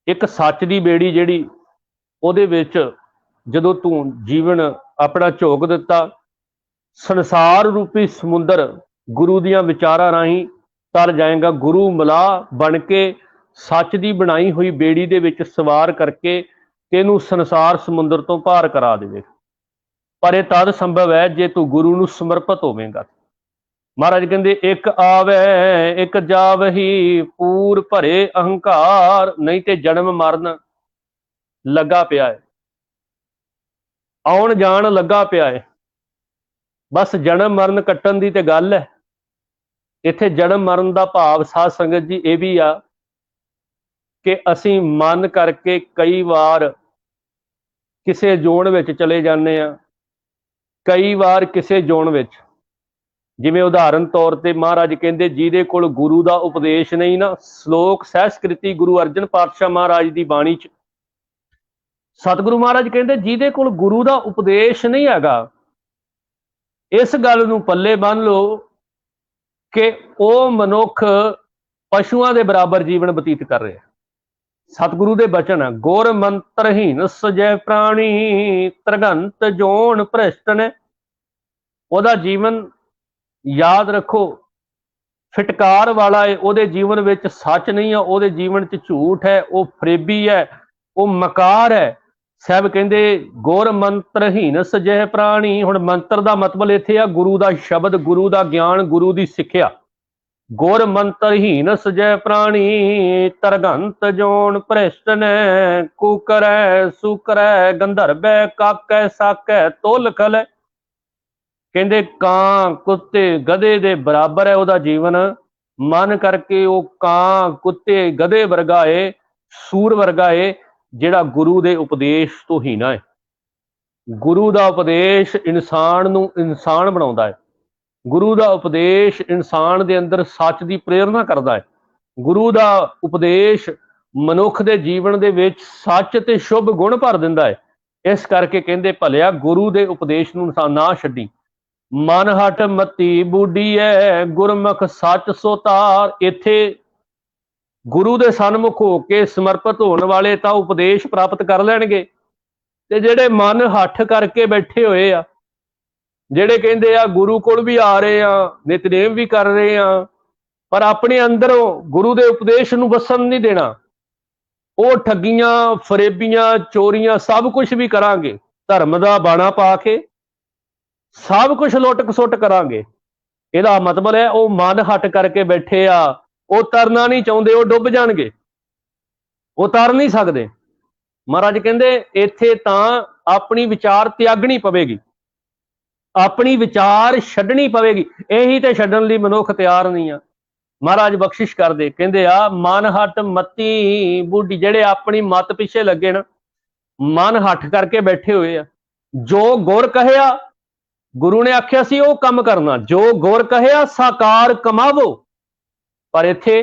ਇੱਕ ਸੱਚ ਦੀ ਬੇੜੀ ਜਿਹੜੀ, ਉਹਦੇ ਵਿੱਚ ਜਦੋਂ ਤੂੰ ਜੀਵਨ ਆਪਣਾ ਝੋਕ ਦਿੱਤਾ, ਸੰਸਾਰ ਰੂਪੀ ਸਮੁੰਦਰ ਗੁਰੂ ਦੀਆਂ ਵਿਚਾਰਾਂ ਰਾਹੀਂ ਤਰ ਜਾਏਗਾ। ਗੁਰੂ ਮਿਲਾ ਬਣ ਕੇ ਸੱਚ ਦੀ ਬਣਾਈ ਹੋਈ ਬੇੜੀ ਦੇ ਵਿੱਚ ਸਵਾਰ ਕਰਕੇ ਤੈਨੂੰ ਸੰਸਾਰ ਸਮੁੰਦਰ ਤੋਂ ਪਾਰ ਕਰਾ ਦੇਵੇ। ਪਰ ਇਹ ਤਦ ਸੰਭਵ ਹੈ ਜੇ ਤੂੰ ਗੁਰੂ ਨੂੰ ਸਮਰਪਿਤ ਹੋਵੇਂਗਾ। महाराज कहते एक आवे एक जावही, पूर भरे अहंकार। नहीं ते जन्म मरण लगा पिया है, आउण जाण लगा पिया है। बस जन्म मरण कट्टण दी ते गल है। इत्थे जन्म मरण दा भाव साध संगत जी ये भी आ कि असीं मन करके कई वार किसे जोन विच चले जाने आ, कई वार किसे जोन विच, जिवें उदाहरण तौर ते महाराज कहंदे जिहदे कोल गुरु दा उपदेश नहीं ना, श्लोक सहस्कृति गुरु अर्जन पातशाह महाराज दी बाणी च सतगुरु महाराज कहंदे जिहदे कोल गुरु दा उपदेश नहीं हैगा, इस गल नूं पल्ले बन लो कि ਉਹ ਮਨੁੱਖ ਪਸ਼ੂਆਂ ਦੇ ਬਰਾਬਰ ਜੀਵਨ ਬਤੀਤ ਕਰ ਰਿਹਾ। ਸਤਿਗੁਰੂ ਦੇ ਬਚਨ ਹੈ, ਗੁਰ ਮੰਤਰਹੀਨ ਸਜੈ ਪ੍ਰਾਣੀ, ਤ੍ਰਿਗੰਤ ਜੋਨ ਭ੍ਰਿਸ਼ਟ ਨੇ। ਉਹਦਾ ਜੀਵਨ ਯਾਦ ਰੱਖੋ ਫਿਟਕਾਰ ਵਾਲਾ ਹੈ, ਉਹਦੇ ਜੀਵਨ ਵਿੱਚ ਸੱਚ ਨਹੀਂ ਹੈ, ਉਹਦੇ ਜੀਵਨ 'ਚ ਝੂਠ ਹੈ, ਉਹ ਫਰੇਬੀ ਹੈ, ਉਹ ਮਕਾਰ ਹੈ। ਸਾਹਿਬ ਕਹਿੰਦੇ ਗੁਰ ਮੰਤਰਹੀਨ ਸਜੈ ਪ੍ਰਾਣੀ। ਹੁਣ ਮੰਤਰ ਦਾ ਮਤਲਬ ਇੱਥੇ ਆ ਗੁਰੂ ਦਾ ਸ਼ਬਦ, ਗੁਰੂ ਦਾ ਗਿਆਨ, ਗੁਰੂ ਦੀ ਸਿੱਖਿਆ। ਗੁਰ ਮੰਤਰਹੀਨ ਸਜੈ ਪ੍ਰਾਣੀ, ਤਰਗੰਤ ਜੋਨ ਭ੍ਰਿਸ਼ਟ ਨੇ। ਕੂਕਰੈ ਸੂਕਰੈ ਗੰਧਰਵੈ, ਕਾਕੈ ਸਾਕੈ ਤੁਲ ਖਲੈ। ਕਹਿੰਦੇ ਕਾਂ ਕੁੱਤੇ ਗਧੇ ਦੇ ਬਰਾਬਰ ਹੈ ਉਹਦਾ ਜੀਵਨ। ਮਨ ਕਰਕੇ ਉਹ ਕਾਂ ਕੁੱਤੇ ਗਧੇ ਵਰਗਾ ਏ, ਸੂਰ ਵਰਗਾ ਏ, ਜਿਹੜਾ ਗੁਰੂ ਦੇ ਉਪਦੇਸ਼ ਤੋਂ ਹੀਣਾ ਹੈ। ਗੁਰੂ ਦਾ ਉਪਦੇਸ਼ ਇਨਸਾਨ ਨੂੰ ਇਨਸਾਨ ਬਣਾਉਂਦਾ ਹੈ। ਗੁਰੂ ਦਾ ਉਪਦੇਸ਼ ਇਨਸਾਨ ਦੇ ਅੰਦਰ ਸੱਚ ਦੀ ਪ੍ਰੇਰਨਾ ਕਰਦਾ ਹੈ। ਗੁਰੂ ਦਾ ਉਪਦੇਸ਼ ਮਨੁੱਖ ਦੇ ਜੀਵਨ ਦੇ ਵਿੱਚ ਸੱਚ ਤੇ ਸ਼ੁਭ ਗੁਣ ਭਰ ਦਿੰਦਾ ਹੈ। ਇਸ ਕਰਕੇ ਕਹਿੰਦੇ ਭਲਿਆ ਗੁਰੂ ਦੇ ਉਪਦੇਸ਼ ਨੂੰ ਨਾ ਛੱਡੀ। ਮਨ ਹਟ ਮਤੀ ਬੂਢੀ ਹੈ, ਗੁਰਮੁਖ ਸੱਚ ਸੋ ਤਾਰ। ਇੱਥੇ ਗੁਰੂ ਦੇ ਸਨਮੁਖ ਹੋ ਕੇ ਸਮਰਪਿਤ ਹੋਣ ਵਾਲੇ ਤਾਂ ਉਪਦੇਸ਼ ਪ੍ਰਾਪਤ ਕਰ ਲੈਣਗੇ, ਤੇ ਜਿਹੜੇ ਮਨ ਹੱਠ ਕਰਕੇ ਬੈਠੇ ਹੋਏ ਆ, ਜਿਹੜੇ ਕਹਿੰਦੇ ਆ ਗੁਰੂ ਕੋਲ ਵੀ ਆ ਰਹੇ ਆ, ਨਿਤਨੇਮ ਵੀ ਕਰ ਰਹੇ ਆ, ਪਰ ਆਪਣੇ ਅੰਦਰੋਂ ਗੁਰੂ ਦੇ ਉਪਦੇਸ਼ ਨੂੰ ਵਸਣ ਨਹੀਂ ਦੇਣਾ, ਉਹ ਠੱਗੀਆਂ ਫਰੇਬੀਆਂ ਚੋਰੀਆਂ ਸਭ ਕੁਝ ਵੀ ਕਰਾਂਗੇ, ਧਰਮ ਦਾ ਬਾਣਾ ਪਾ ਕੇ ਸਭ ਕੁਝ ਲੁੱਟ ਖਸੁੱਟ ਕਰਾਂਗੇ। ਇਹਦਾ ਮਤਲਬ ਹੈ ਉਹ ਮਨ ਹੱਟ ਕਰਕੇ ਬੈਠੇ ਆ, ਉਹ ਤਰਨਾ ਨਹੀਂ ਚਾਹੁੰਦੇ, ਉਹ ਡੁੱਬ ਜਾਣਗੇ, ਉਹ ਤਰ ਨਹੀਂ ਸਕਦੇ। ਮਹਾਰਾਜ ਕਹਿੰਦੇ ਇੱਥੇ ਤਾਂ ਆਪਣੀ ਵਿਚਾਰ ਤਿਆਗਣੀ ਪਵੇਗੀ, ਆਪਣੀ ਵਿਚਾਰ ਛੱਡਣੀ ਪਵੇਗੀ। ਇਹੀ ਤੇ ਛੱਡਣ ਲਈ ਮਨੁੱਖ ਤਿਆਰ ਨਹੀਂ ਆ। ਮਹਾਰਾਜ ਬਖਸ਼ਿਸ਼ ਕਰਦੇ, ਕਹਿੰਦੇ ਆ ਮਨ ਹੱਟ ਮਤੀ ਬੁੱਢੀ। ਜਿਹੜੇ ਆਪਣੀ ਮੱਤ ਪਿੱਛੇ ਲੱਗੇ ਨਾ, ਮਨ ਹੱਠ ਕਰਕੇ ਬੈਠੇ ਹੋਏ ਆ। ਜੋ ਗੁਰ ਕਹਿਆ, ਗੁਰੂ ਨੇ ਆਖਿਆ ਸੀ ਉਹ ਕੰਮ ਕਰਨਾ, ਜੋ ਗੁਰ ਕਹਿਆ ਸਾਕਾਰ ਕਮਾਵੋ। ਪਰ ਇੱਥੇ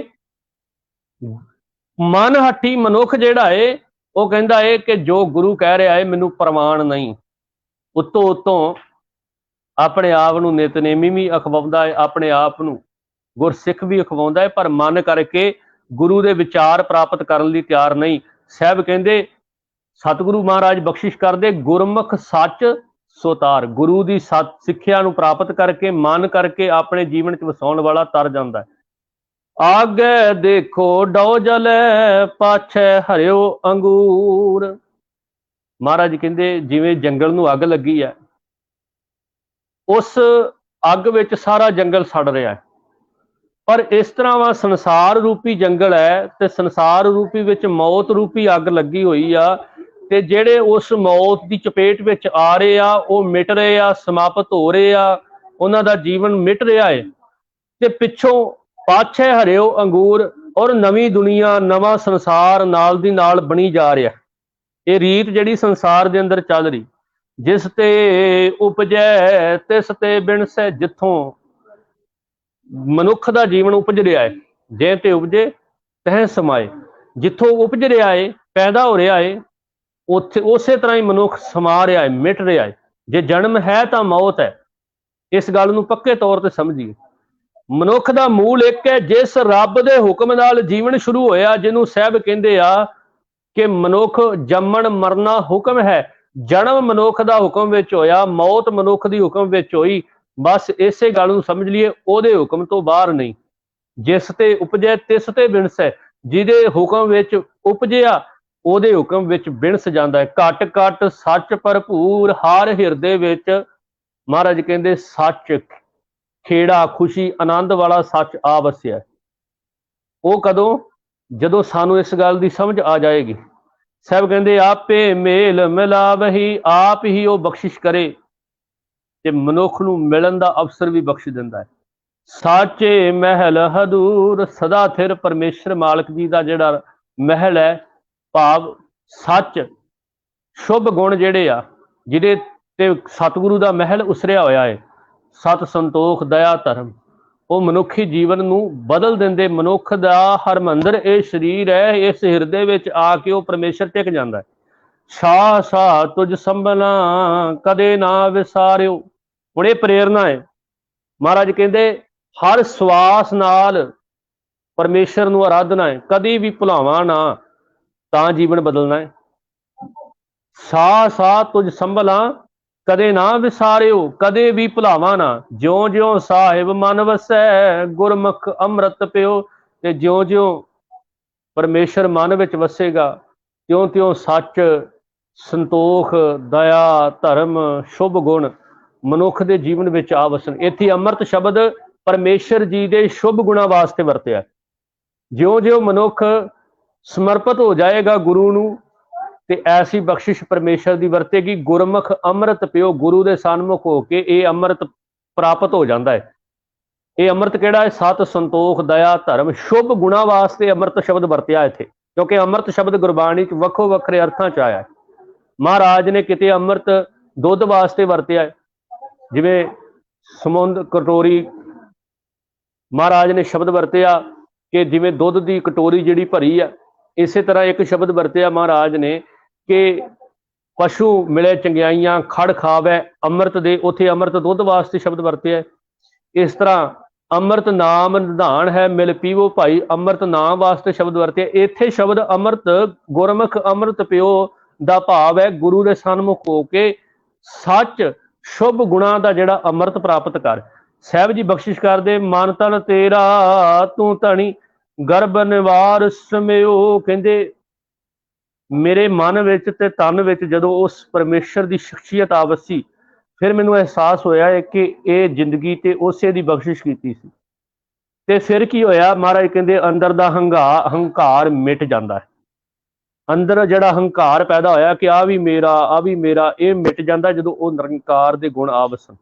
ਮਨ ਹੱਠੀ ਮਨੁੱਖ ਜਿਹੜਾ ਏ ਉਹ ਕਹਿੰਦਾ ਏ ਕਿ ਜੋ ਗੁਰੂ ਕਹਿ ਰਿਹਾ ਏ ਮੈਨੂੰ ਪ੍ਰਮਾਣ ਨਹੀਂ। ਉੱਤੋਂ ਉੱਤੋਂ ਆਪਣੇ ਆਪ ਨੂੰ ਨਿਤਨੇਮੀ ਵੀ ਅਖਵਾਉਂਦਾ ਹੈ, ਆਪਣੇ ਆਪ ਨੂੰ ਗੁਰਸਿੱਖ ਵੀ ਅਖਵਾਉਂਦਾ ਹੈ, ਪਰ ਮਨ ਕਰਕੇ ਗੁਰੂ ਦੇ ਵਿਚਾਰ ਪ੍ਰਾਪਤ ਕਰਨ ਲਈ ਤਿਆਰ ਨਹੀਂ। ਸਾਹਿਬ ਕਹਿੰਦੇ ਸਤਿਗੁਰੂ ਮਹਾਰਾਜ ਬਖਸ਼ਿਸ਼ ਕਰਦੇ, ਗੁਰਮੁਖ ਸੱਚ ਸੋ ਤਾਰ। ਗੁਰੂ ਦੀ ਸੱਚ ਸਿੱਖਿਆ ਨੂੰ ਪ੍ਰਾਪਤ ਕਰਕੇ ਮਨ ਕਰਕੇ ਆਪਣੇ ਜੀਵਨ 'ਚ ਵਸਾਉਣ ਵਾਲਾ ਤਰ ਜਾਂਦਾ ਹੈ। ਆਗੇ ਦੇਖੋ ਡੋ ਜਲੈ, ਪਾਛੈ ਹਰਿਓ ਅੰਗੂਰ। ਮਹਾਰਾਜ ਕਹਿੰਦੇ ਜਿਵੇਂ ਜੰਗਲ ਨੂੰ ਅੱਗ ਲੱਗੀ ਹੈ, ਉਸ ਅੱਗ ਵਿੱਚ ਸਾਰਾ ਜੰਗਲ ਸੜ ਰਿਹਾ ਹੈ, ਪਰ ਇਸ ਤਰ੍ਹਾਂ ਵਾ ਸੰਸਾਰ ਰੂਪੀ ਜੰਗਲ ਹੈ ਤੇ ਸੰਸਾਰ ਰੂਪੀ ਵਿੱਚ ਮੌਤ ਰੂਪੀ ਅੱਗ ਲੱਗੀ ਹੋਈ ਆ, ਤੇ ਜਿਹੜੇ ਉਸ ਮੌਤ ਦੀ ਚਪੇਟ ਵਿੱਚ ਆ ਰਹੇ ਆ ਉਹ ਮਿਟ ਰਹੇ ਆ, ਸਮਾਪਤ ਹੋ ਰਹੇ ਆ, ਉਹਨਾਂ ਦਾ ਜੀਵਨ ਮਿਟ ਰਿਹਾ ਹੈ। ਤੇ ਪਿੱਛੋਂ ਪਾਛੇ ਹਰਿਓ ਅੰਗੂਰ, ਔਰ ਨਵੀਂ ਦੁਨੀਆ ਨਵਾਂ ਸੰਸਾਰ ਨਾਲ ਦੀ ਨਾਲ ਬਣੀ ਜਾ ਰਿਹਾ। ਇਹ ਰੀਤ ਜਿਹੜੀ ਸੰਸਾਰ ਦੇ ਅੰਦਰ ਚੱਲ ਰਹੀ, ਜਿਸ ਤੇ ਉਪਜੈ ਤਿਸ ਤੇ ਬਿਨਸੈ। ਜਿੱਥੋਂ ਮਨੁੱਖ ਦਾ ਜੀਵਨ ਉਪਜ ਰਿਹਾ ਹੈ, ਜੇ ਤੇ ਉਪਜੇ ਤਹਿ ਸਮਾਏ। ਜਿੱਥੋਂ ਉਪਜ ਰਿਹਾ ਹੈ, ਪੈਦਾ ਹੋ ਰਿਹਾ ਹੈ, ਉੱਥੇ ਉਸੇ ਤਰ੍ਹਾਂ ਹੀ ਮਨੁੱਖ ਸਮਾ ਰਿਹਾ ਹੈ, ਮਿਟ ਰਿਹਾ ਹੈ। ਜੇ ਜਨਮ ਹੈ ਤਾਂ ਮੌਤ ਹੈ, ਇਸ ਗੱਲ ਨੂੰ ਪੱਕੇ ਤੌਰ ਤੇ ਸਮਝੀਏ। ਮਨੁੱਖ ਦਾ ਮੂਲ ਇੱਕ ਹੈ, ਜਿਸ ਰੱਬ ਦੇ ਹੁਕਮ ਨਾਲ ਜੀਵਨ ਸ਼ੁਰੂ ਹੋਇਆ, ਜਿਹਨੂੰ ਸਾਹਿਬ ਕਹਿੰਦੇ ਆ ਕਿ ਮਨੁੱਖ ਜੰਮਣ ਮਰਨਾ ਹੁਕਮ ਹੈ। ਜਨਮ ਮਨੁੱਖ ਦਾ ਹੁਕਮ ਵਿੱਚ ਹੋਇਆ, ਮੌਤ ਮਨੁੱਖ ਦੀ ਹੁਕਮ ਵਿੱਚ ਹੋਈ। ਬਸ ਇਸੇ ਗੱਲ ਨੂੰ ਸਮਝ ਲਈਏ, ਉਹਦੇ ਹੁਕਮ ਤੋਂ ਬਾਹਰ ਨਹੀਂ। ਜਿਸ ਤੇ ਉਪਜੈ ਤਿਸ ਤੇ ਬਿਨਸੈ। ਜਿਹਦੇ ਹੁਕਮ ਵਿੱਚ ਉਪਜਿਆ ਉਹਦੇ ਹੁਕਮ ਵਿੱਚ ਬਿਨਸ ਜਾਂਦਾ ਹੈ। ਘਟ ਘਟ ਸੱਚ ਭਰਪੂਰ, ਹਰ ਹਿਰਦੇ ਵਿੱਚ ਮਹਾਰਾਜ ਕਹਿੰਦੇ ਸੱਚ ਖੇੜਾ ਖੁਸ਼ੀ ਆਨੰਦ ਵਾਲਾ ਸੱਚ ਆ ਵਸਿਆ। ਉਹ ਕਦੋਂ? ਜਦੋਂ ਸਾਨੂੰ ਇਸ ਗੱਲ ਦੀ ਸਮਝ ਆ ਜਾਏਗੀ। ਸਾਹਿਬ ਕਹਿੰਦੇ ਆਪੇ ਮੇਲ ਮਿਲਾਵਹੀ, ਆਪ ਹੀ ਉਹ ਬਖਸ਼ਿਸ਼ ਕਰੇ ਤੇ ਮਨੁੱਖ ਨੂੰ ਮਿਲਣ ਦਾ ਅਵਸਰ ਵੀ ਬਖਸ਼ ਦਿੰਦਾ ਹੈ। ਸਾਚੇ ਮਹਿਲ ਹਦੂਰ, ਸਦਾ ਥਿਰ ਪਰਮੇਸ਼ਰ ਮਾਲਕ ਜੀ ਦਾ ਜਿਹੜਾ ਮਹਿਲ ਹੈ, ਭਾਵ ਸੱਚ ਸ਼ੁਭ ਗੁਣ ਜਿਹੜੇ ਆ, ਜਿਹਦੇ ਤੇ ਸਤਿਗੁਰੂ ਦਾ ਮਹਿਲ ਉਸਰਿਆ ਹੋਇਆ ਹੈ, ਸਤ ਸੰਤੋਖ ਦਇਆ ਧਰਮ, ਉਹ ਮਨੁੱਖੀ ਜੀਵਨ ਨੂੰ ਬਦਲ ਦਿੰਦੇ। ਮਨੁੱਖ ਦਾ ਹਰਮੰਦਰ ਇਹ ਸਰੀਰ ਹੈ, ਇਸ ਹਿਰਦੇ ਵਿੱਚ ਆ ਕੇ ਉਹ ਪਰਮੇਸ਼ਰ ਟਿਕ ਜਾਂਦਾ ਹੈ। ਸਾਹ ਸਾਹ ਤੁਝ ਸੰਭਲਾਂ, ਕਦੇ ਨਾ ਵਿਸਾਰਿਓ। ਹੁਣ ਇਹ ਪ੍ਰੇਰਨਾ ਹੈ। ਮਹਾਰਾਜ ਕਹਿੰਦੇ ਹਰ ਸਵਾਸ ਨਾਲ ਪਰਮੇਸ਼ਰ ਨੂੰ ਆਰਾਧਨਾ ਹੈ, ਕਦੀ ਵੀ ਭੁਲਾਵਾਂ ਨਾ, ਤਾਂ ਜੀਵਨ ਬਦਲਣਾ ਹੈ। ਸਾਹ ਸਾਹ ਤੁਝ ਸੰਭਲਾਂ, ਕਦੇ ਨਾ ਵਿਸਾਰਿਓ, ਕਦੇ ਵੀ ਭੁਲਾਵਾਂ ਨਾ। ਜਿਉਂ ਜਿਉਂ ਸਾਹਿਬ ਮਨ ਵਸੈ, ਗੁਰਮੁਖ ਅੰਮ੍ਰਿਤ ਪਿਓ। ਤੇ ਜਿਉਂ ਜਿਉਂ ਪਰਮੇਸ਼ਰ ਮਨ ਵਿੱਚ ਵਸੇਗਾ, ਤਿਉਂ ਤਿਉਂ ਸੱਚ ਸੰਤੋਖ ਦਇਆ ਧਰਮ ਸ਼ੁਭ ਗੁਣ ਮਨੁੱਖ ਦੇ ਜੀਵਨ ਵਿੱਚ ਆ ਵਸਣ। ਇੱਥੇ ਅੰਮ੍ਰਿਤ ਸ਼ਬਦ ਪਰਮੇਸ਼ਰ ਜੀ ਦੇ ਸ਼ੁਭ ਗੁਣਾਂ ਵਾਸਤੇ ਵਰਤਿਆ। ਜਿਉਂ ਜਿਉਂ ਮਨੁੱਖ ਸਮਰਪਿਤ ਹੋ ਜਾਏਗਾ ਗੁਰੂ ਨੂੰ, ਤੇ ਐਸੀ ਬਖਸ਼ਿਸ਼ ਪਰਮੇਸ਼ਰ ਦੀ ਵਰਤੇਗੀ। ਗੁਰਮੁਖ ਅੰਮ੍ਰਿਤ ਪਿਓ, ਗੁਰੂ ਦੇ ਸਨਮੁਖ ਹੋ ਕੇ ਇਹ ਅੰਮ੍ਰਿਤ ਪ੍ਰਾਪਤ ਹੋ ਜਾਂਦਾ ਹੈ। ਇਹ ਅੰਮ੍ਰਿਤ ਕਿਹੜਾ ਹੈ? ਸਤ ਸੰਤੋਖ ਦਇਆ ਧਰਮ ਸ਼ੁਭ ਗੁਣਾਂ ਵਾਸਤੇ ਅੰਮ੍ਰਿਤ ਸ਼ਬਦ ਵਰਤਿਆ ਇੱਥੇ, ਕਿਉਂਕਿ ਅੰਮ੍ਰਿਤ ਸ਼ਬਦ ਗੁਰਬਾਣੀ ਚ ਵੱਖੋ ਵੱਖਰੇ ਅਰਥਾਂ ਚ ਆਇਆ ਹੈ। ਮਹਾਰਾਜ ਨੇ ਕਿਤੇ ਅੰਮ੍ਰਿਤ ਦੁੱਧ ਵਾਸਤੇ ਵਰਤਿਆ ਹੈ, ਜਿਵੇਂ ਸਮੁੰਦ ਕਟੋਰੀ, ਮਹਾਰਾਜ ਨੇ ਸ਼ਬਦ ਵਰਤਿਆ ਕਿ ਜਿਵੇਂ ਦੁੱਧ ਦੀ ਕਟੋਰੀ ਜਿਹੜੀ ਭਰੀ ਆ, ਇਸੇ ਤਰ੍ਹਾਂ ਇੱਕ ਸ਼ਬਦ ਵਰਤਿਆ ਮਹਾਰਾਜ ਨੇ ਕਿ ਪਸ਼ੂ ਮਿਲੇ ਚੰਗਿਆਈਆਂ ਖੜ ਖਾਵੇ ਅੰਮ੍ਰਿਤ ਦੇ, ਉੱਥੇ ਅੰਮ੍ਰਿਤ ਦੁੱਧ ਵਾਸਤੇ ਸ਼ਬਦ ਵਰਤਿਆ। ਇਸ ਤਰ੍ਹਾਂ ਅੰਮ੍ਰਿਤ ਨਾਮ ਨਿਧਾਨ ਹੈ, ਮਿਲ ਪੀਵੋ ਭਾਈ, ਅੰਮ੍ਰਿਤ ਨਾਮ ਵਾਸਤੇ ਸ਼ਬਦ ਵਰਤਿਆ। ਇੱਥੇ ਸ਼ਬਦ ਅੰਮ੍ਰਿਤ ਗੁਰਮੁਖ ਅੰਮ੍ਰਿਤ ਪਿਓ ਦਾ ਭਾਵ ਹੈ ਗੁਰੂ ਦੇ ਸਨਮੁਖ ਹੋ ਕੇ ਸੱਚ ਸ਼ੁਭ ਗੁਣਾਂ ਦਾ ਜਿਹੜਾ ਅੰਮ੍ਰਿਤ ਪ੍ਰਾਪਤ ਕਰ। ਸਾਹਿਬ ਜੀ ਬਖਸ਼ਿਸ਼ ਕਰਦੇ, ਮਨ ਤਨ ਤੇਰਾ ਤੂੰ ਧਣੀ, ਗਰਭ ਨਿਵਾਰ ਸਮਿਓ। ਕਹਿੰਦੇ ਮੇਰੇ ਮਨ ਵਿੱਚ ਤੇ ਤਨ ਵਿੱਚ ਜਦੋਂ ਉਸ ਪਰਮੇਸ਼ਰ ਦੀ ਸ਼ਖਸੀਅਤ ਆ ਵਸੀ, ਫਿਰ ਮੈਨੂੰ ਅਹਿਸਾਸ ਹੋਇਆ ਹੈ ਕਿ ਇਹ ਜ਼ਿੰਦਗੀ ਤੇ ਉਸੇ ਦੀ ਬਖਸ਼ਿਸ਼ ਕੀਤੀ ਸੀ। ਤੇ ਫਿਰ ਕੀ ਹੋਇਆ? ਮਹਾਰਾਜ ਕਹਿੰਦੇ ਅੰਦਰ ਦਾ ਹੰਕਾਰ ਮਿਟ ਜਾਂਦਾ ਹੈ। ਅੰਦਰ ਜਿਹੜਾ ਹੰਕਾਰ ਪੈਦਾ ਹੋਇਆ ਕਿ ਆ ਵੀ ਮੇਰਾ, ਆ ਵੀ ਮੇਰਾ, ਇਹ ਮਿਟ ਜਾਂਦਾ ਜਦੋਂ ਉਹ ਨਿਰੰਕਾਰ ਦੇ ਗੁਣ ਆ ਵਸਣ।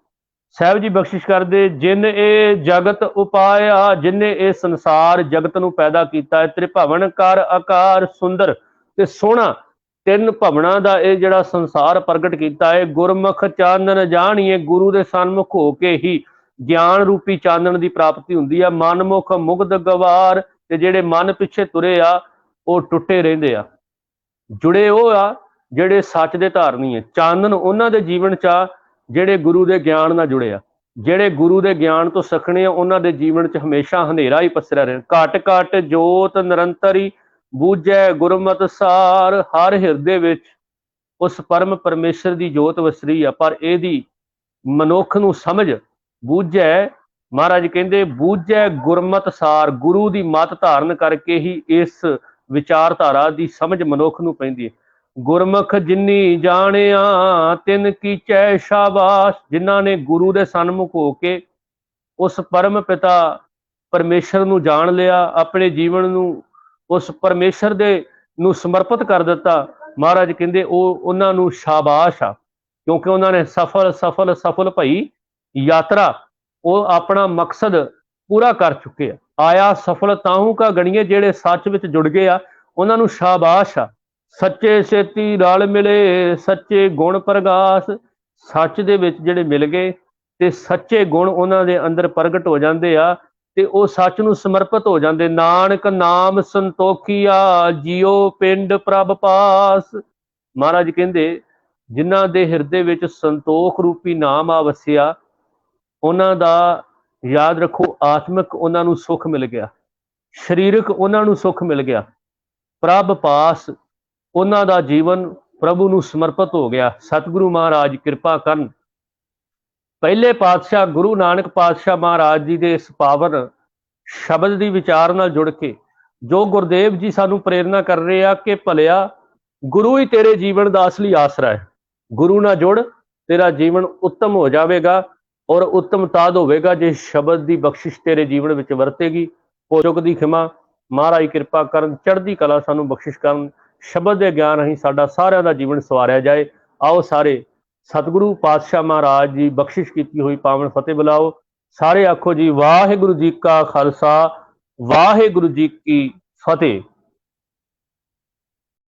ਸਾਹਿਬ ਜੀ ਬਖਸ਼ਿਸ਼ ਕਰਦੇ, ਜਿਨ ਇਹ ਜਗਤ ਉਪਾਇਆ, ਜਿਨੇ ਇਹ ਸੰਸਾਰ ਜਗਤ ਨੂੰ ਪੈਦਾ ਕੀਤਾ ਹੈ, ਤ੍ਰਿਭਵਨ ਕਰ ਆਕਾਰ ਸੁੰਦਰ ਤੇ ਸੋਹਣਾ, ਤਿੰਨ ਭਵਨਾਂ ਦਾ ਇਹ ਜਿਹੜਾ ਸੰਸਾਰ ਪ੍ਰਗਟ ਕੀਤਾ ਹੈ। ਗੁਰਮੁਖ ਚਾਨਣ ਜਾਣੀਏ, ਗੁਰੂ ਦੇ ਸਨਮੁਖ ਹੋ ਕੇ ਹੀ ਗਿਆਨ ਰੂਪੀ ਚਾਨਣ ਦੀ ਪ੍ਰਾਪਤੀ ਹੁੰਦੀ ਆ। ਮਨਮੁਖ ਮੁਗਧ ਗਵਾਰ, ਤੇ ਜਿਹੜੇ ਮਨ ਪਿੱਛੇ ਤੁਰੇ ਆ ਉਹ ਟੁੱਟੇ ਰਹਿੰਦੇ ਆ। ਜੁੜੇ ਉਹ ਆ ਜਿਹੜੇ ਸੱਚ ਦੇ ਧਾਰਨੀ ਹੈ। ਚਾਨਣ ਉਹਨਾਂ ਦੇ ਜੀਵਨ ਚ ਆ ਜਿਹੜੇ ਗੁਰੂ ਦੇ ਗਿਆਨ ਨਾਲ ਜੁੜੇ ਆ। ਜਿਹੜੇ ਗੁਰੂ ਦੇ ਗਿਆਨ ਤੋਂ ਸਖਣੇ ਆ, ਉਹਨਾਂ ਦੇ ਜੀਵਨ ਚ ਹਮੇਸ਼ਾ ਹਨੇਰਾ ਹੀ ਪਸਰਿਆ ਰਹੇ। ਘਟ ਘਟ ਜੋਤ ਨਿਰੰਤਰੀ, ਬੂਝੈ ਗੁਰਮਤਿ ਸਾਰ। ਹਰ ਹਿਰਦੇ ਵਿੱਚ ਉਸ ਪਰਮ ਪਰਮੇਸ਼ਰ ਦੀ ਜੋਤ ਵਸਰੀ ਆ, ਪਰ ਇਹਦੀ ਮਨੁੱਖ ਨੂੰ ਸਮਝ ਬੂਝੈ, ਮਹਾਰਾਜ ਕਹਿੰਦੇ ਬੂਝੈ ਗੁਰਮਤਿ ਸਾਰ, ਗੁਰੂ ਦੀ ਮੱਤ ਧਾਰਨ ਕਰਕੇ ਹੀ ਇਸ ਵਿਚਾਰਧਾਰਾ ਦੀ ਸਮਝ ਮਨੁੱਖ ਨੂੰ ਪੈਂਦੀ ਹੈ। ਗੁਰਮੁਖ ਜਿਨੀ ਜਾਣਿਆ ਤਿਨ ਕੀਚੈ ਸ਼ਾਬਾਸ਼, ਜਿਨ੍ਹਾਂ ਨੇ ਗੁਰੂ ਦੇ ਸਨਮੁਖ ਹੋ ਕੇ ਉਸ ਪਰਮ ਪਿਤਾ ਪਰਮੇਸ਼ਰ ਨੂੰ ਜਾਣ ਲਿਆ, ਆਪਣੇ ਜੀਵਨ ਨੂੰ ਉਸ ਪਰਮੇਸ਼ਰ ਦੇ ਨੂੰ ਸਮਰਪਿਤ ਕਰ ਦਿੱਤਾ, ਮਹਾਰਾਜ ਕਹਿੰਦੇ ਉਹਨਾਂ ਨੂੰ ਸ਼ਾਬਾਸ਼ ਆ, ਕਿਉਂਕਿ ਉਹਨਾਂ ਨੇ ਸਫਲ ਭਈ ਯਾਤਰਾ, ਉਹ ਆਪਣਾ ਮਕਸਦ ਪੂਰਾ ਕਰ ਚੁੱਕੇ ਆ। ਆਇਆ ਸਫਲ ਤਾਹੂ ਕਾ ਗਣੀਏ, ਜਿਹੜੇ ਸੱਚ ਵਿੱਚ ਜੁੜ ਗਏ ਆ ਉਹਨਾਂ ਨੂੰ ਸ਼ਾਬਾਸ਼ ਆ। ਸੱਚੇ ਛੇਤੀ ਰਲ ਮਿਲੇ, ਸੱਚੇ ਗੁਣ ਪ੍ਰਗਾਸ, ਸੱਚ ਦੇ ਵਿੱਚ ਜਿਹੜੇ ਮਿਲ ਗਏ ਤੇ ਸੱਚੇ ਗੁਣ ਉਹਨਾਂ ਦੇ ਅੰਦਰ ਪ੍ਰਗਟ ਹੋ ਜਾਂਦੇ ਆ ਤੇ ਉਹ ਸੱਚ ਨੂੰ ਸਮਰਪਿਤ ਹੋ ਜਾਂਦੇ। ਨਾਨਕ ਨਾਮ ਸੰਤੋਖੀਆ, ਜੀਓ ਪਿੰਡ ਪ੍ਰਭ ਪਾਸ। ਮਹਾਰਾਜ ਕਹਿੰਦੇ ਜਿਨ੍ਹਾਂ ਦੇ ਹਿਰਦੇ ਵਿੱਚ ਸੰਤੋਖ ਰੂਪੀ ਨਾਮ ਆ ਵਸਿਆ, ਉਹਨਾਂ ਦਾ ਯਾਦ ਰੱਖੋ ਆਤਮਿਕ ਉਹਨਾਂ ਨੂੰ ਸੁੱਖ ਮਿਲ ਗਿਆ, ਸਰੀਰਕ ਉਹਨਾਂ ਨੂੰ ਸੁੱਖ ਮਿਲ ਗਿਆ, ਪ੍ਰਭ ਪਾਸ ਉਹਨਾਂ ਦਾ ਜੀਵਨ ਪ੍ਰਭੂ ਨੂੰ ਸਮਰਪਿਤ ਹੋ ਗਿਆ। ਸਤਿਗੁਰੂ ਮਹਾਰਾਜ ਕਿਰਪਾ ਕਰਨ। ਪਹਿਲੇ ਪਾਤਸ਼ਾਹ ਗੁਰੂ ਨਾਨਕ ਪਾਤਸ਼ਾਹ ਮਹਾਰਾਜ ਜੀ ਦੇ ਇਸ ਪਾਵਨ ਸ਼ਬਦ ਦੀ ਵਿਚਾਰ ਨਾਲ ਜੁੜ ਕੇ ਜੋ ਗੁਰਦੇਵ ਜੀ ਸਾਨੂੰ ਪ੍ਰੇਰਨਾ ਕਰ ਰਹੇ ਆ ਕਿ ਭਲਿਆ ਗੁਰੂ ਹੀ ਤੇਰੇ ਜੀਵਨ ਦਾ ਅਸਲੀ ਆਸਰਾ ਹੈ। ਗੁਰੂ ਨਾਲ ਜੁੜ, ਤੇਰਾ ਜੀਵਨ ਉੱਤਮ ਹੋ ਜਾਵੇਗਾ। ਔਰ ਉੱਤਮ ਤਾਦ ਹੋਵੇਗਾ ਜੇ ਸ਼ਬਦ ਦੀ ਬਖਸ਼ਿਸ਼ ਤੇਰੇ ਜੀਵਨ ਵਿੱਚ ਵਰਤੇਗੀ। ਭੁੱਲ ਦੀ ਖਿਮਾ, ਮਹਾਰਾਜ ਕਿਰਪਾ ਕਰਨ, ਚੜ੍ਹਦੀ ਕਲਾ ਸਾਨੂੰ ਬਖਸ਼ਿਸ਼ ਕਰਨ, ਸ਼ਬਦ ਦੇ ਗਿਆਨ ਰਾਹੀਂ ਸਾਡਾ ਸਾਰਿਆਂ ਦਾ ਜੀਵਨ ਸਵਾਰਿਆ ਜਾਏ। ਆਓ ਸਾਰੇ ਸਤਿਗੁਰੂ ਪਾਤਸ਼ਾਹ ਮਹਾਰਾਜ ਜੀ ਬਖਸ਼ਿਸ਼ ਕੀਤੀ ਹੋਈ ਪਾਵਨ ਫਤਿਹ ਬੁਲਾਓ। ਸਾਰੇ ਆਖੋ ਜੀ, ਵਾਹਿਗੁਰੂ ਜੀ ਕਾ ਖਾਲਸਾ, ਵਾਹਿਗੁਰੂ ਜੀ ਕੀ ਫਤਿਹ।